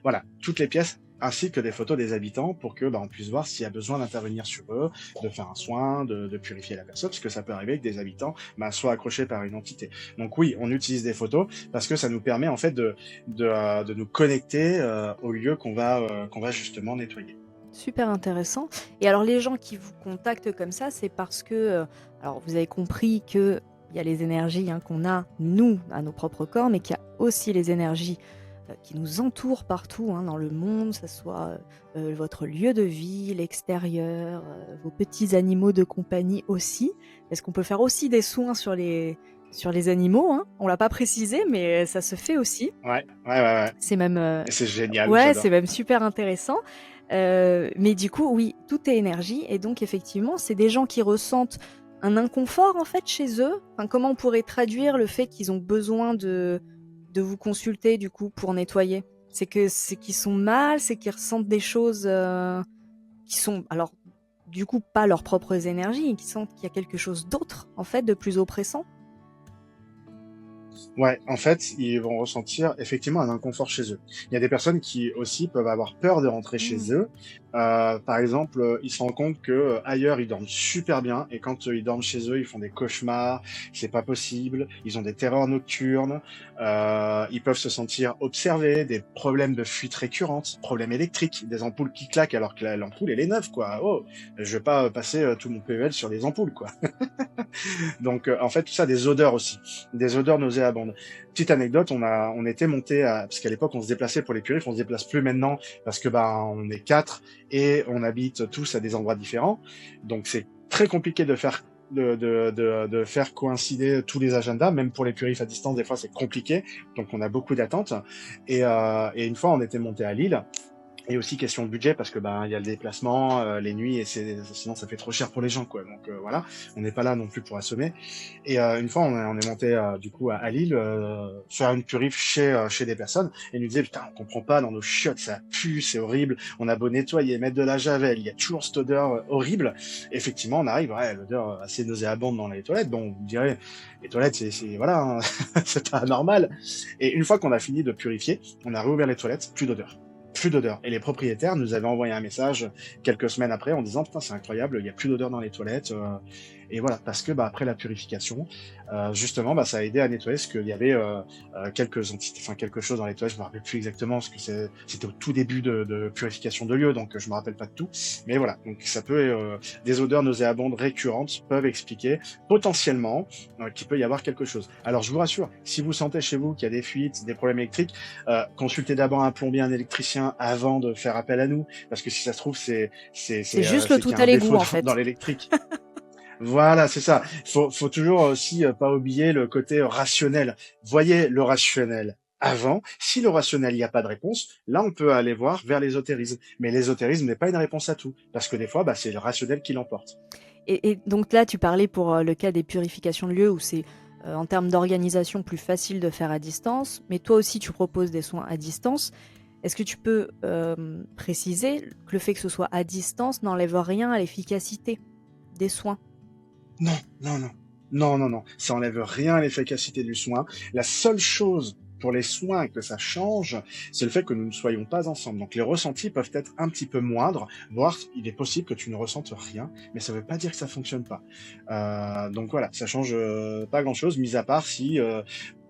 S2: voilà, toutes les pièces ainsi que des photos des habitants pour que on puisse voir s'il y a besoin d'intervenir sur eux, de faire un soin, de purifier la personne, parce que ça peut arriver que des habitants soient accrochés par une entité. Donc oui, on utilise des photos parce que ça nous permet en fait de nous connecter au lieu qu'on va justement nettoyer.
S1: Super intéressant. Et alors les gens qui vous contactent comme ça, c'est parce que, alors vous avez compris que il y a les énergies qu'on a, nous, à nos propres corps, mais qu'il y a aussi les énergies qui nous entourent partout dans le monde, que ce soit votre lieu de vie, l'extérieur, vos petits animaux de compagnie aussi. Est-ce qu'on peut faire aussi des soins sur les animaux On l'a pas précisé, mais ça se fait aussi.
S2: Ouais, ouais, ouais, ouais.
S1: C'est même,
S2: Et c'est génial,
S1: ouais, c'est
S2: j'adore.
S1: même super intéressant. Mais du coup, oui, tout est énergie. Et donc, effectivement, c'est des gens qui ressentent un inconfort, en fait, chez eux. Enfin, comment on pourrait traduire le fait qu'ils ont besoin de vous consulter, du coup, pour nettoyer? C'est qu'ils sont mal, c'est qu'ils ressentent des choses qui sont, alors, du coup, pas leurs propres énergies, qui sentent qu'il y a quelque chose d'autre, en fait, de plus oppressant.
S2: Ouais, en fait, ils vont ressentir effectivement un inconfort chez eux. Il y a des personnes qui aussi peuvent avoir peur de rentrer
S1: Mm.
S2: chez eux. Par exemple, ils se rendent compte que ailleurs ils dorment super bien et quand ils dorment chez eux, ils font des cauchemars. C'est pas possible. Ils ont des terreurs nocturnes. Ils peuvent se sentir observés, des problèmes de fuite récurrentes, problèmes électriques, des ampoules qui claquent alors que l'ampoule elle est neuve quoi. Oh, je vais pas passer tout mon PEL sur les ampoules quoi. Donc, en fait, tout ça, des odeurs aussi, des odeurs nauséabondes. Petite anecdote, on était monté parce qu'à l'époque, on se déplaçait pour les purifs, on se déplace plus maintenant parce que on est 4 et on habite tous à des endroits différents. Donc, c'est très compliqué de faire de faire coïncider tous les agendas, même pour les purifs à distance, des fois c'est compliqué, donc on a beaucoup d'attentes. Et une fois, on était monté à Lille. Et aussi question de budget parce que il y a le déplacement, les nuits et sinon ça fait trop cher pour les gens quoi. Donc voilà, on n'est pas là non plus pour assommer. Et une fois on est monté du coup à Lille faire une purif chez des personnes et ils nous disaient putain on comprend pas dans nos chiottes ça pue c'est horrible. On a beau nettoyer mettre de la javel il y a toujours cette odeur horrible. Effectivement on arrive l'odeur assez nauséabonde dans les toilettes. Bon vous me direz les toilettes c'est voilà hein, c'est pas normal. Et une fois qu'on a fini de purifier on a réouvert les toilettes plus d'odeur. Plus d'odeur. Et les propriétaires nous avaient envoyé un message quelques semaines après en disant putain c'est incroyable, il y a plus d'odeur dans les toilettes. Et voilà, parce que après la purification, justement, ça a aidé à nettoyer ce qu'il y avait quelques entités, enfin quelque chose dans les toilettes. Je me rappelle plus exactement parce que c'était au tout début de purification de lieu, donc je me rappelle pas de tout. Mais voilà, donc ça peut des odeurs nauséabondes récurrentes peuvent expliquer potentiellement qu'il peut y avoir quelque chose. Alors je vous rassure, si vous sentez chez vous qu'il y a des fuites, des problèmes électriques, consultez d'abord un plombier, un électricien avant de faire appel à nous, parce que si ça se trouve c'est
S1: C'est juste le
S2: c'est
S1: tout
S2: qu'il y a
S1: à
S2: un
S1: l'égout,
S2: défaut
S1: en
S2: dans
S1: fait.
S2: l'électrique. Voilà, c'est ça. Faut toujours aussi pas oublier le côté rationnel. Voyez le rationnel avant. Si le rationnel, il n'y a pas de réponse, là, on peut aller voir vers l'ésotérisme. Mais l'ésotérisme n'est pas une réponse à tout. Parce que des fois, c'est le rationnel qui l'emporte.
S1: Et donc là, tu parlais pour le cas des purifications de lieux où c'est en termes d'organisation plus facile de faire à distance, mais toi aussi tu proposes des soins à distance. Est-ce que tu peux préciser que le fait que ce soit à distance n'enlève rien à l'efficacité des soins?
S2: Non, non, non. Non, non, non. Ça enlève rien à l'efficacité du soin. La seule chose pour les soins que ça change, c'est le fait que nous ne soyons pas ensemble. Donc les ressentis peuvent être un petit peu moindres, voire il est possible que tu ne ressentes rien, mais ça ne veut pas dire que ça fonctionne pas. Donc voilà, ça change pas grand-chose, mis à part si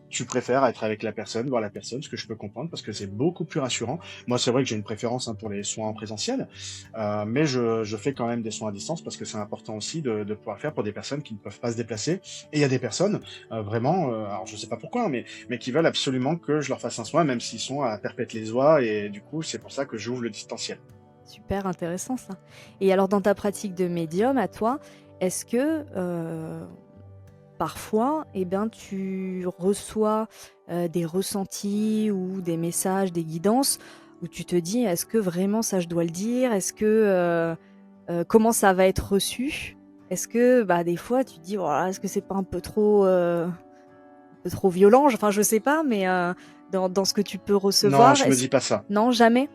S2: tu préfères être avec la personne, voir la personne, ce que je peux comprendre, parce que c'est beaucoup plus rassurant. Moi, c'est vrai que j'ai une préférence pour les soins en présentiel, mais je fais quand même des soins à distance parce que c'est important aussi de pouvoir faire pour des personnes qui ne peuvent pas se déplacer. Et il y a des personnes, vraiment, alors je sais pas pourquoi, mais qui veulent absolument que je leur fasse un soin, même s'ils sont à Perpète-les-Oies, et du coup, c'est pour ça que j'ouvre le distanciel.
S1: Super intéressant ça. Et alors dans ta pratique de médium à toi, est-ce que parfois, tu reçois des ressentis ou des messages, des guidances où tu te dis est-ce que vraiment ça je dois le dire? Est-ce que comment ça va être reçu? Est-ce que des fois tu te dis voilà, est-ce que c'est pas un peu trop violent? Enfin je sais pas, mais dans ce que tu peux
S2: Non,
S1: recevoir,
S2: je me dis pas ça.
S1: non jamais?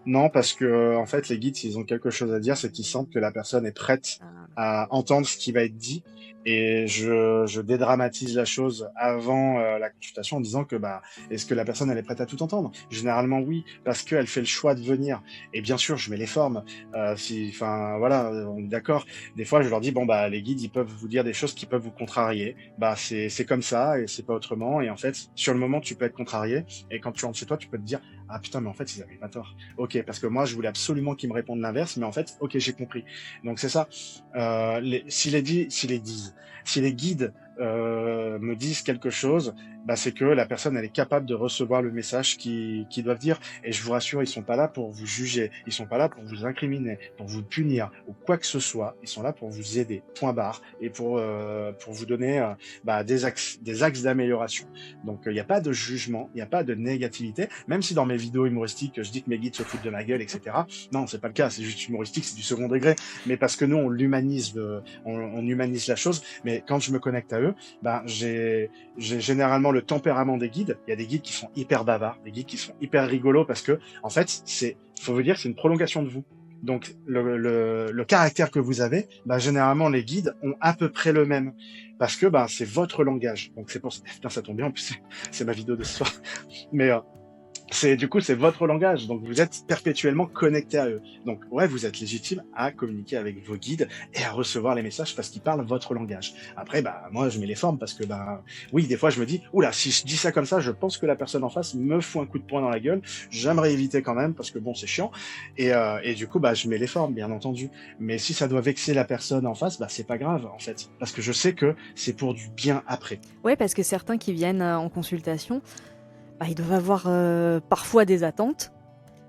S2: Non, parce que en fait, les guides, s'ils ont quelque chose à dire, c'est qu'ils sentent que la personne est prête à entendre ce qui va être dit. Et je dédramatise la chose avant la consultation en disant que bah est-ce que la personne elle est prête à tout entendre? Généralement oui, parce qu'elle fait le choix de venir. Et bien sûr, je mets les formes. Si, enfin voilà, on est d'accord. Des fois, je leur dis bon bah les guides ils peuvent vous dire des choses qui peuvent vous contrarier. Bah c'est comme ça et c'est pas autrement. Et en fait, sur le moment tu peux être contrarié et quand tu rentres chez toi, tu peux te dire ah putain mais en fait ils avaient pas tort. Ok, parce que moi je voulais absolument qu'ils me répondent l'inverse, mais en fait ok j'ai compris. Donc c'est ça. Si les guides me disent quelque chose, bah, c'est que la personne elle est capable de recevoir le message qu'ils doivent dire. Et je vous rassure, ils sont pas là pour vous juger, ils sont pas là pour vous incriminer, pour vous punir ou quoi que ce soit. Ils sont là pour vous aider, point barre, et pour vous donner bah, des axes d'amélioration. Donc il n'y a pas de jugement, il n'y a pas de négativité, même si dans mes vidéos humoristiques je dis que mes guides se foutent de ma gueule, etc. Non, c'est pas le cas, c'est juste humoristique, c'est du second degré. Mais parce que nous on l'humanise, on humanise la chose. Mais quand je me connecte à eux, ben j'ai généralement le tempérament des guides. Il y a des guides qui sont hyper bavards, des guides qui sont hyper rigolos parce que en fait faut vous dire c'est une prolongation de vous. Donc le caractère que vous avez, ben, généralement les guides ont à peu près le même parce que ben c'est votre langage. Donc c'est pour ça, putain ça tombe bien en plus c'est ma vidéo de ce soir. Mais c'est votre langage, donc vous êtes perpétuellement connecté à eux. Donc ouais, vous êtes légitime à communiquer avec vos guides et à recevoir les messages parce qu'ils parlent votre langage. Après, bah moi je mets les formes parce que bah oui, des fois je me dis oula, si je dis ça comme ça, je pense que la personne en face me fout un coup de poing dans la gueule. J'aimerais éviter quand même parce que bon c'est chiant et du coup bah je mets les formes bien entendu. Mais si ça doit vexer la personne en face, bah c'est pas grave en fait parce que je sais que c'est pour du bien après.
S1: Ouais, parce que certains qui viennent en consultation, bah, ils doivent avoir parfois des attentes.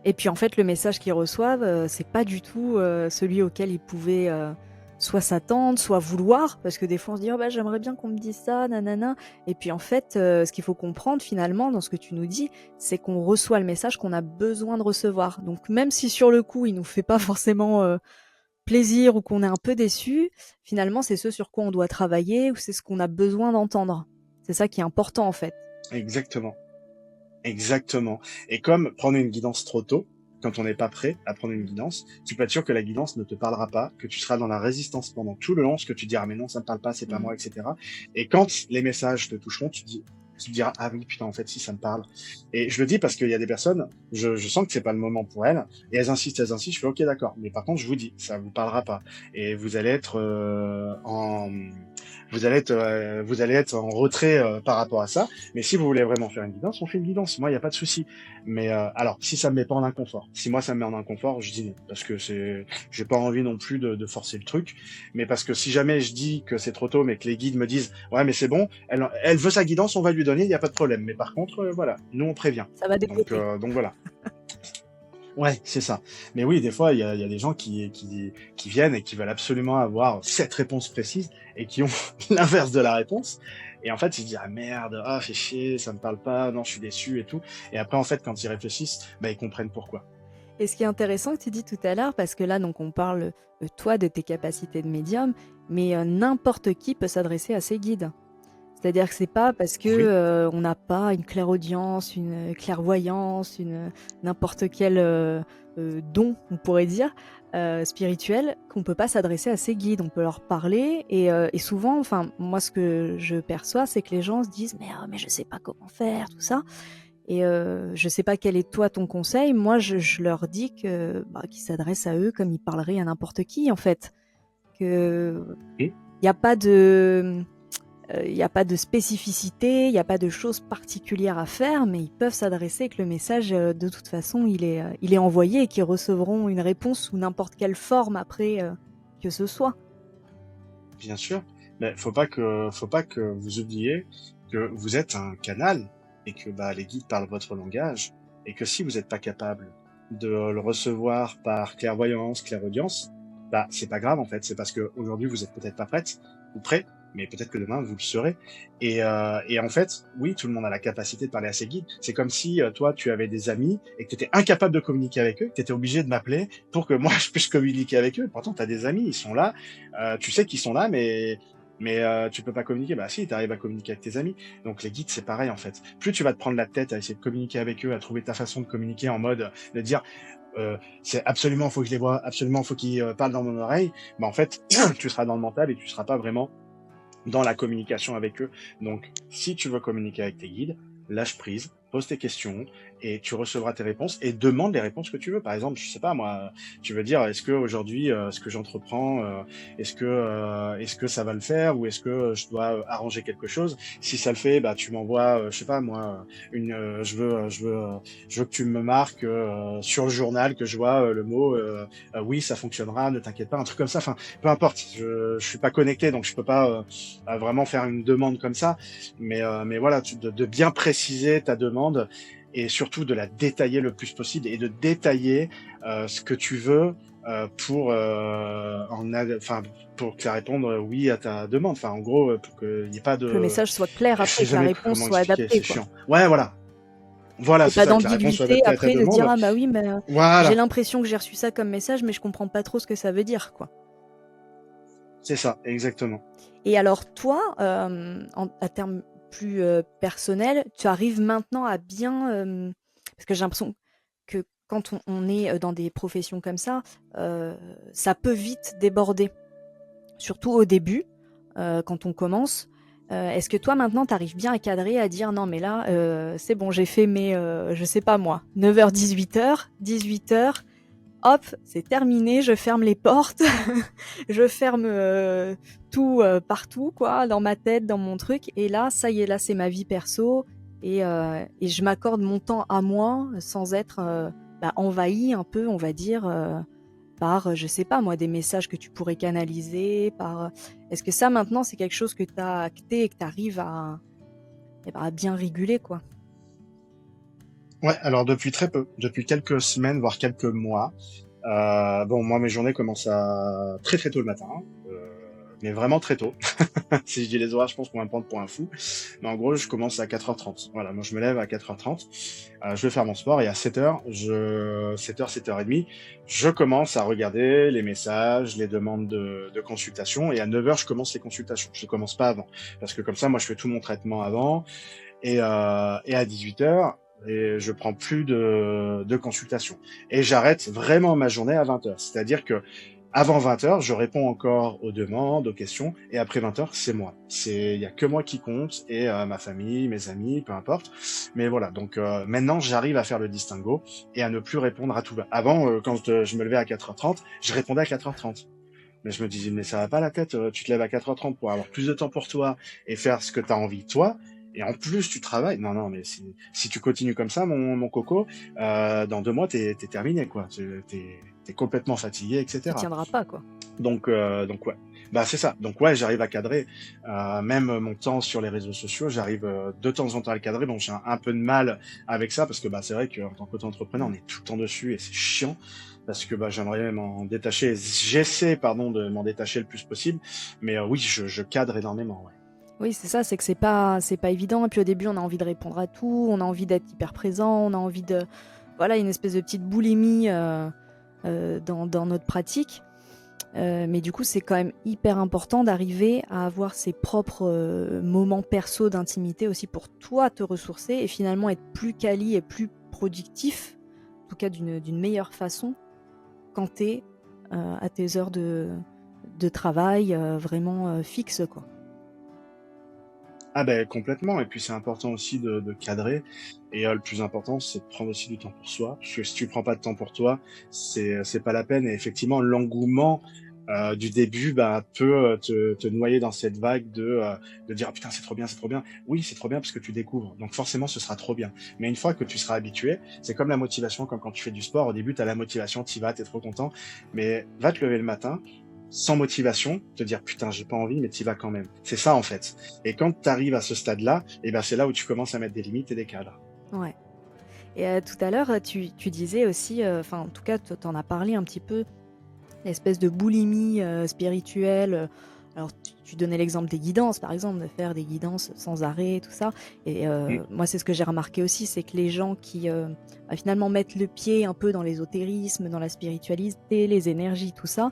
S1: Et puis en fait, le message qu'ils reçoivent, c'est pas du tout celui auquel ils pouvaient soit s'attendre, soit vouloir. Parce que des fois, on se dit, oh, bah, j'aimerais bien qu'on me dise ça, nanana. Et puis en fait, ce qu'il faut comprendre finalement dans ce que tu nous dis, c'est qu'on reçoit le message qu'on a besoin de recevoir. Donc même si sur le coup, il nous fait pas forcément plaisir ou qu'on est un peu déçu, finalement, c'est ce sur quoi on doit travailler ou c'est ce qu'on a besoin d'entendre. C'est ça qui est important en fait.
S2: Exactement. Exactement. Et comme prendre une guidance trop tôt, quand on n'est pas prêt à prendre une guidance, tu peux être sûr que la guidance ne te parlera pas, que tu seras dans la résistance pendant tout le long, ce que tu diras, mais non, ça me parle pas, c'est pas
S1: Mm.
S2: moi, etc. Et quand les messages te toucheront, tu te diras, ah oui, putain, en fait, si, ça me parle. Et je le dis parce qu'il y a des personnes, je sens que c'est pas le moment pour elles, et elles insistent, je fais, ok, d'accord. Mais par contre, je vous dis, ça vous parlera pas. Et vous allez être vous allez être en retrait par rapport à ça. Mais si vous voulez vraiment faire une guidance, on fait une guidance. Moi, il n'y a pas de souci. Mais alors, si ça me met pas en inconfort, si moi ça me met en inconfort, je dis non, parce que j'ai pas envie non plus de forcer le truc. Mais parce que si jamais je dis que c'est trop tôt, mais que les guides me disent ouais, mais c'est bon, elle veut sa guidance, on va lui donner, il n'y a pas de problème. Mais par contre, voilà, nous on prévient.
S1: Ça va développer.
S2: Donc voilà. Ouais, c'est ça. Mais oui, des fois, il y a des gens qui viennent et qui veulent absolument avoir cette réponse précise et qui ont l'inverse de la réponse. Et en fait, ils se disent, ah merde, ah, fait chier, ça me parle pas, non, je suis déçu et tout. Et après, en fait, quand ils réfléchissent, bah, ils comprennent pourquoi.
S1: Et ce qui est intéressant que tu dis tout à l'heure, parce que là, donc, on parle, toi, de tes capacités de médium, mais n'importe qui peut s'adresser à ces guides. C'est-à-dire que c'est pas parce que
S2: Oui,
S1: on n'a pas une clairaudience, une clairvoyance, n'importe quel don, on pourrait dire, spirituel, qu'on peut pas s'adresser à ces guides. On peut leur parler et souvent, enfin moi ce que je perçois, c'est que les gens se disent mais je sais pas comment faire tout ça. Et je sais pas quel est toi ton conseil. Moi je leur dis que qu'ils s'adressent à eux comme ils parleraient à n'importe qui en fait. Que
S2: et
S1: il n'y a pas de il n'y a pas de spécificité, il n'y a pas de choses particulières à faire, mais ils peuvent s'adresser et que le message, de toute façon, il est envoyé et qu'ils recevront une réponse sous n'importe quelle forme après que ce soit.
S2: bien sûr. Mais faut pas que vous oubliez que vous êtes un canal et que bah, les guides parlent votre langage et que si vous n'êtes pas capable de le recevoir par clairvoyance, clairaudience, bah c'est pas grave en fait. C'est parce que aujourd'hui vous êtes peut-être pas prête ou prêt, mais peut-être que demain vous le serez. Et en fait, oui, tout le monde a la capacité de parler à ses guides. C'est comme si toi tu avais des amis et que tu étais incapable de communiquer avec eux, que tu étais obligé de m'appeler pour que moi je puisse communiquer avec eux. Pourtant tu as des amis, ils sont là, tu sais qu'ils sont là, mais tu peux pas communiquer. Bah si, tu arrives à communiquer avec tes amis. Donc les guides, c'est pareil en fait. Plus tu vas te prendre la tête à essayer de communiquer avec eux, à trouver ta façon de communiquer en mode de dire c'est absolument, faut que je les vois, absolument, faut qu'ils parlent dans mon oreille. Mais en fait, tu seras dans le mental et tu seras pas vraiment dans la communication avec eux. Donc, si tu veux communiquer avec tes guides, lâche prise, pose tes questions et tu recevras tes réponses et demande les réponses que tu veux. Par exemple, je sais pas moi, tu veux dire est-ce que aujourd'hui ce que j'entreprends est-ce que ça va le faire ou est-ce que je dois arranger quelque chose. Si ça le fait, bah tu m'envoies je sais pas moi une je veux que tu me marques sur le journal que je vois le mot oui, ça fonctionnera, ne t'inquiète pas, un truc comme ça. Enfin, peu importe, je suis pas connecté donc je peux pas à vraiment faire une demande comme ça. Mais voilà, de bien préciser ta demande et surtout de la détailler le plus possible et de détailler ce que tu veux enfin pour que ça réponde oui à ta demande. Enfin, en gros, pour qu'il n'y ait pas
S1: Que le
S2: de,
S1: message soit clair
S2: je
S1: après,
S2: sais
S1: que la
S2: jamais
S1: réponse
S2: comment
S1: soit
S2: expliquer,
S1: adaptée,
S2: c'est
S1: quoi.
S2: chiant. Ouais, voilà, voilà,
S1: Et
S2: c'est
S1: pas
S2: ça, que la réponse soit
S1: d'ambiguïté
S2: adaptée à ta
S1: après de dire
S2: demande.
S1: ah bah oui mais j'ai
S2: Voilà,
S1: l'impression que j'ai reçu ça comme message mais je comprends pas trop ce que ça veut dire quoi.
S2: c'est ça, exactement.
S1: Et alors toi, à terme plus personnel, tu arrives maintenant à bien parce que j'ai l'impression que quand on est dans des professions comme ça peut vite déborder, surtout au début, quand on commence. Est-ce que toi maintenant tu arrives bien à cadrer, à dire non mais là c'est bon j'ai fait mes je sais pas moi 9h 18h 18h hop, c'est terminé, je ferme les portes, je ferme tout partout, quoi, dans ma tête, dans mon truc. Et là, ça y est, là, c'est ma vie perso. Et je m'accorde mon temps à moi sans être envahi un peu, on va dire, par, je sais pas moi, des messages que tu pourrais canaliser. Est-ce que ça, maintenant, c'est quelque chose que tu as acté et que tu arrives à bien réguler, quoi?
S2: Ouais, alors depuis très peu, depuis quelques semaines, voire quelques mois. Bon, moi, mes journées commencent à très très tôt le matin, mais vraiment très tôt. Si je dis les horaires, je pense qu'on va me prendre pour un fou. Mais en gros, je commence à 4h30. Voilà, moi je me lève à 4h30, je vais faire mon sport et à 7h, 7h30, je commence à regarder les messages, les demandes de consultation et à 9h, je commence les consultations. Je ne commence pas avant parce que comme ça, moi je fais tout mon traitement avant et à 18h, et je prends plus de consultations. Et j'arrête vraiment ma journée à 20h. C'est-à-dire que avant 20h, je réponds encore aux demandes, aux questions, et après 20h, c'est moi. Il y a que moi qui compte, et ma famille, mes amis, peu importe. Mais voilà, donc maintenant, j'arrive à faire le distinguo, et à ne plus répondre à tout va. Avant, quand je me levais à 4h30, je répondais à 4h30. Mais je me disais, mais ça va pas la tête, tu te lèves à 4h30 pour avoir plus de temps pour toi, et faire ce que tu as envie, toi, et en plus tu travailles. Non, non, mais si tu continues comme ça, mon coco, dans 2 mois, t'es terminé, quoi. T'es complètement fatigué,
S1: Tu
S2: etc.
S1: tiendras pas, quoi.
S2: Donc ouais. Bah c'est ça. Donc ouais, j'arrive à cadrer. Même mon temps sur les réseaux sociaux, j'arrive de temps en temps à le cadrer. Bon, j'ai un peu de mal avec ça parce que bah c'est vrai qu'en tant qu'auto-entrepreneur, on est tout le temps dessus et c'est chiant parce que bah j'aimerais m'en détacher. J'essaie pardon de m'en détacher le plus possible, mais oui, je cadre énormément. Ouais.
S1: Oui, c'est ça, c'est que c'est pas évident. Et puis au début, on a envie de répondre à tout, on a envie d'être hyper présent, on a envie de, voilà, une espèce de petite boulimie dans notre pratique. Mais du coup, c'est quand même hyper important d'arriver à avoir ses propres moments perso d'intimité aussi pour toi te ressourcer et finalement être plus quali et plus productif, en tout cas d'une meilleure façon, quand t'es à tes heures de travail vraiment fixes, quoi.
S2: Ah ben complètement. Et puis c'est important aussi de cadrer. Et le plus important, c'est de prendre aussi du temps pour soi. Parce que si tu prends pas de temps pour toi, c'est pas la peine. Et effectivement, l'engouement du début bah, peut te noyer dans cette vague de dire ah, putain c'est trop bien, c'est trop bien. Oui, c'est trop bien parce que tu découvres. Donc forcément, ce sera trop bien. Mais une fois que tu seras habitué, c'est comme la motivation, comme quand tu fais du sport. Au début, tu as la motivation, tu vas, tu es trop content. Mais va te lever le matin sans motivation, te dire putain j'ai pas envie mais t'y vas quand même. C'est ça en fait. Et quand tu arrives à ce stade-là, et ben c'est là où tu commences à mettre des limites et des cadres.
S1: Ouais. Et tout à l'heure, tu disais aussi, enfin en tout cas, t'en as parlé un petit peu, l'espèce de boulimie spirituelle. Alors tu donnais l'exemple des guidances, par exemple, de faire des guidances sans arrêt, tout ça. Et
S2: Mm.
S1: moi, c'est ce que j'ai remarqué aussi, c'est que les gens qui finalement mettent le pied un peu dans l'ésotérisme, dans la spiritualité, les énergies, tout ça,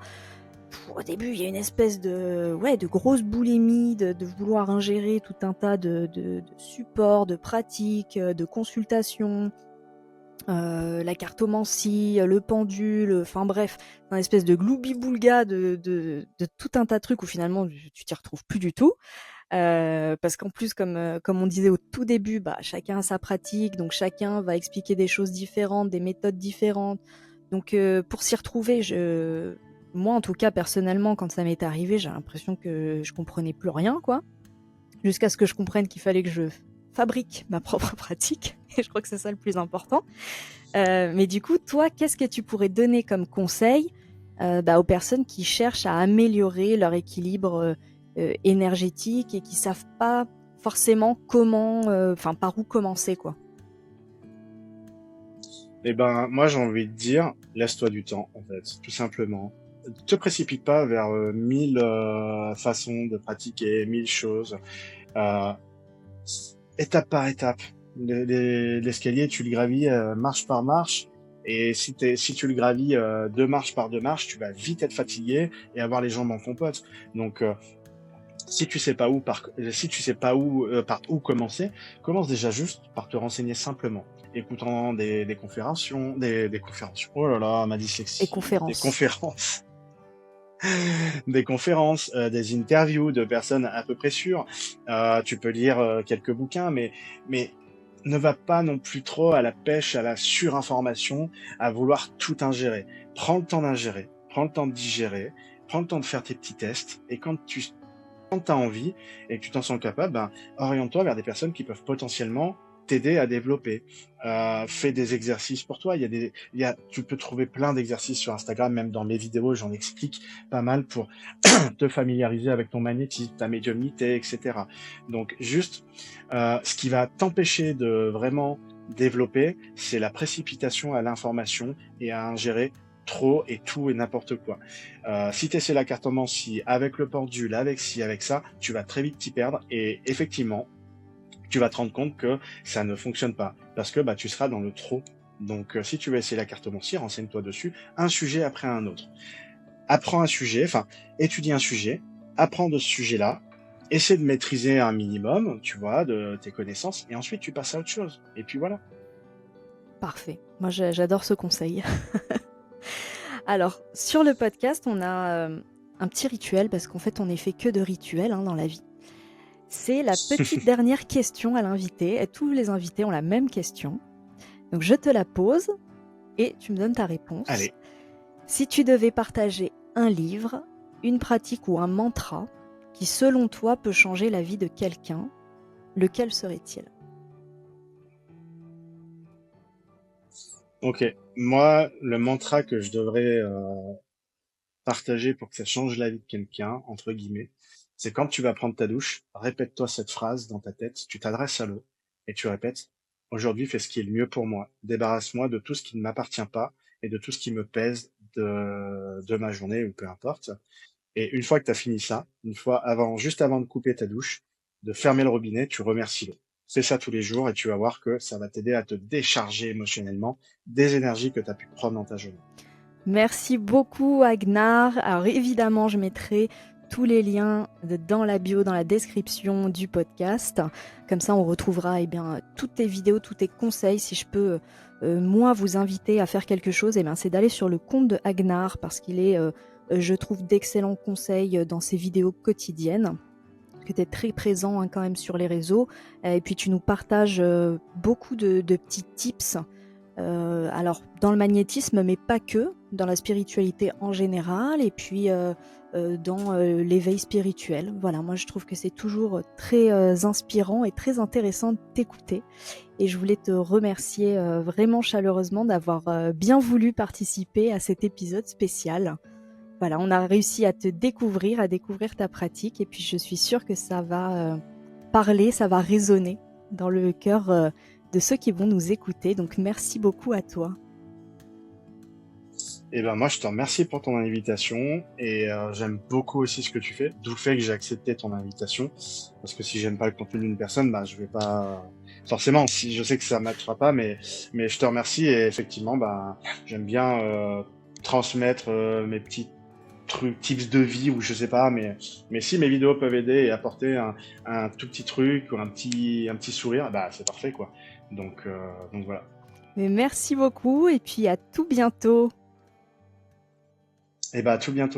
S1: au début, il y a une espèce de grosse boulimie, de vouloir ingérer tout un tas de supports, de pratiques, de consultations, la cartomancie, le pendule, enfin bref, un espèce de gloubi-boulga de tout un tas de trucs où finalement tu t'y retrouves plus du tout. Parce qu'en plus, comme on disait au tout début, bah, chacun a sa pratique, donc chacun va expliquer des choses différentes, des méthodes différentes. Donc pour s'y retrouver, moi en tout cas personnellement, quand ça m'est arrivé, j'ai l'impression que je comprenais plus rien, quoi. Jusqu'à ce que je comprenne qu'il fallait que je fabrique ma propre pratique. Et je crois que c'est ça le plus important. Mais du coup, toi, qu'est-ce que tu pourrais donner comme conseil aux personnes qui cherchent à améliorer leur équilibre énergétique et qui savent pas forcément comment, par où commencer, quoi.
S2: Eh ben, moi, j'ai envie de dire, laisse-toi du temps, en fait, tout simplement. Te précipite pas vers 1000 façons de pratiquer, 1000 choses. Euh, Étape par étape. L'escalier, tu le gravis marche par marche. Et si tu le gravis deux marches par deux marches, tu vas vite être fatigué et avoir les jambes en compote. Donc, si tu sais pas où par où commencer, commence déjà juste par te renseigner simplement, écoutant des conférences, des conférences. Oh là là, ma
S1: Et
S2: dyslexie, des
S1: conférences.
S2: conférences, des conférences, des interviews de personnes à peu près sûres. Tu peux lire quelques bouquins, mais ne va pas non plus trop à la pêche, à la surinformation, à vouloir tout ingérer. Prends le temps d'ingérer, prends le temps de digérer, prends le temps de faire tes petits tests, et quand tu as envie et que tu t'en sens capable, ben, oriente-toi vers des personnes qui peuvent potentiellement t'aider à développer. Fais des exercices pour toi. Tu peux trouver plein d'exercices sur Instagram, même dans mes vidéos, j'en explique pas mal pour te familiariser avec ton magnétisme, ta médiumnité, etc. Donc juste, ce qui va t'empêcher de vraiment développer, c'est la précipitation à l'information et à ingérer trop et tout et n'importe quoi. Si tu essaies la cartomancie avec le pendule, avec ci, avec ça, tu vas très vite t'y perdre et effectivement, tu vas te rendre compte que ça ne fonctionne pas parce que tu seras dans le trop. Donc si tu veux essayer la cartomancie, renseigne-toi dessus, un sujet après un autre. Apprends un sujet, étudie un sujet, apprends de ce sujet-là, essaie de maîtriser un minimum, tu vois, de tes connaissances et ensuite tu passes à autre chose. Et puis voilà.
S1: Parfait. Moi, j'adore ce conseil. Alors, sur le podcast, on a un petit rituel, parce qu'en fait, on n'est fait que de rituels dans la vie. C'est la petite dernière question à l'invité. Et tous les invités ont la même question. Donc, je te la pose et tu me donnes ta réponse.
S2: Allez.
S1: Si tu devais partager un livre, une pratique ou un mantra qui, selon toi, peut changer la vie de quelqu'un, lequel serait-il ?
S2: Ok. Moi, le mantra que je devrais partager pour que ça change la vie de quelqu'un, entre guillemets, c'est quand tu vas prendre ta douche, répète-toi cette phrase dans ta tête, tu t'adresses à l'eau et tu répètes: aujourd'hui, fais ce qui est le mieux pour moi. Débarrasse-moi de tout ce qui ne m'appartient pas et de tout ce qui me pèse de ma journée ou peu importe. Et une fois que tu as fini ça, juste avant de couper ta douche, de fermer le robinet, tu remercies l'eau. Fais ça tous les jours et tu vas voir que ça va t'aider à te décharger émotionnellement des énergies que tu as pu prendre dans ta journée.
S1: Merci beaucoup Agnar. Alors évidemment, je mettrai tous les liens dans la bio, dans la description du podcast. Comme ça, on retrouvera toutes tes vidéos, tous tes conseils. Si je peux, moi, vous inviter à faire quelque chose, c'est d'aller sur le compte de Agnar parce qu'il est, je trouve, d'excellents conseils dans ses vidéos quotidiennes. Que tu es très présent quand même sur les réseaux. Et puis, tu nous partages beaucoup de petits tips. Alors, dans le magnétisme, mais pas que, dans la spiritualité en général, et puis dans l'éveil spirituel. Voilà, moi je trouve que c'est toujours très inspirant et très intéressant de t'écouter. Et je voulais te remercier vraiment chaleureusement d'avoir bien voulu participer à cet épisode spécial. Voilà, on a réussi à te découvrir, à découvrir ta pratique, et puis je suis sûre que ça va parler, ça va résonner dans le cœur de ceux qui vont nous écouter. Donc merci beaucoup à toi.
S2: Et moi je te remercie pour ton invitation et j'aime beaucoup aussi ce que tu fais, d'où le fait que j'ai accepté ton invitation, parce que si j'aime pas le contenu d'une personne, je vais pas forcément, si je sais que ça matchera pas, mais je te remercie et effectivement j'aime bien transmettre mes petits trucs, tips de vie ou je sais pas, mais si mes vidéos peuvent aider et apporter un tout petit truc ou un petit sourire, c'est parfait quoi. Donc voilà.
S1: Mais merci beaucoup et puis à tout bientôt.
S2: Et bah, à tout bientôt.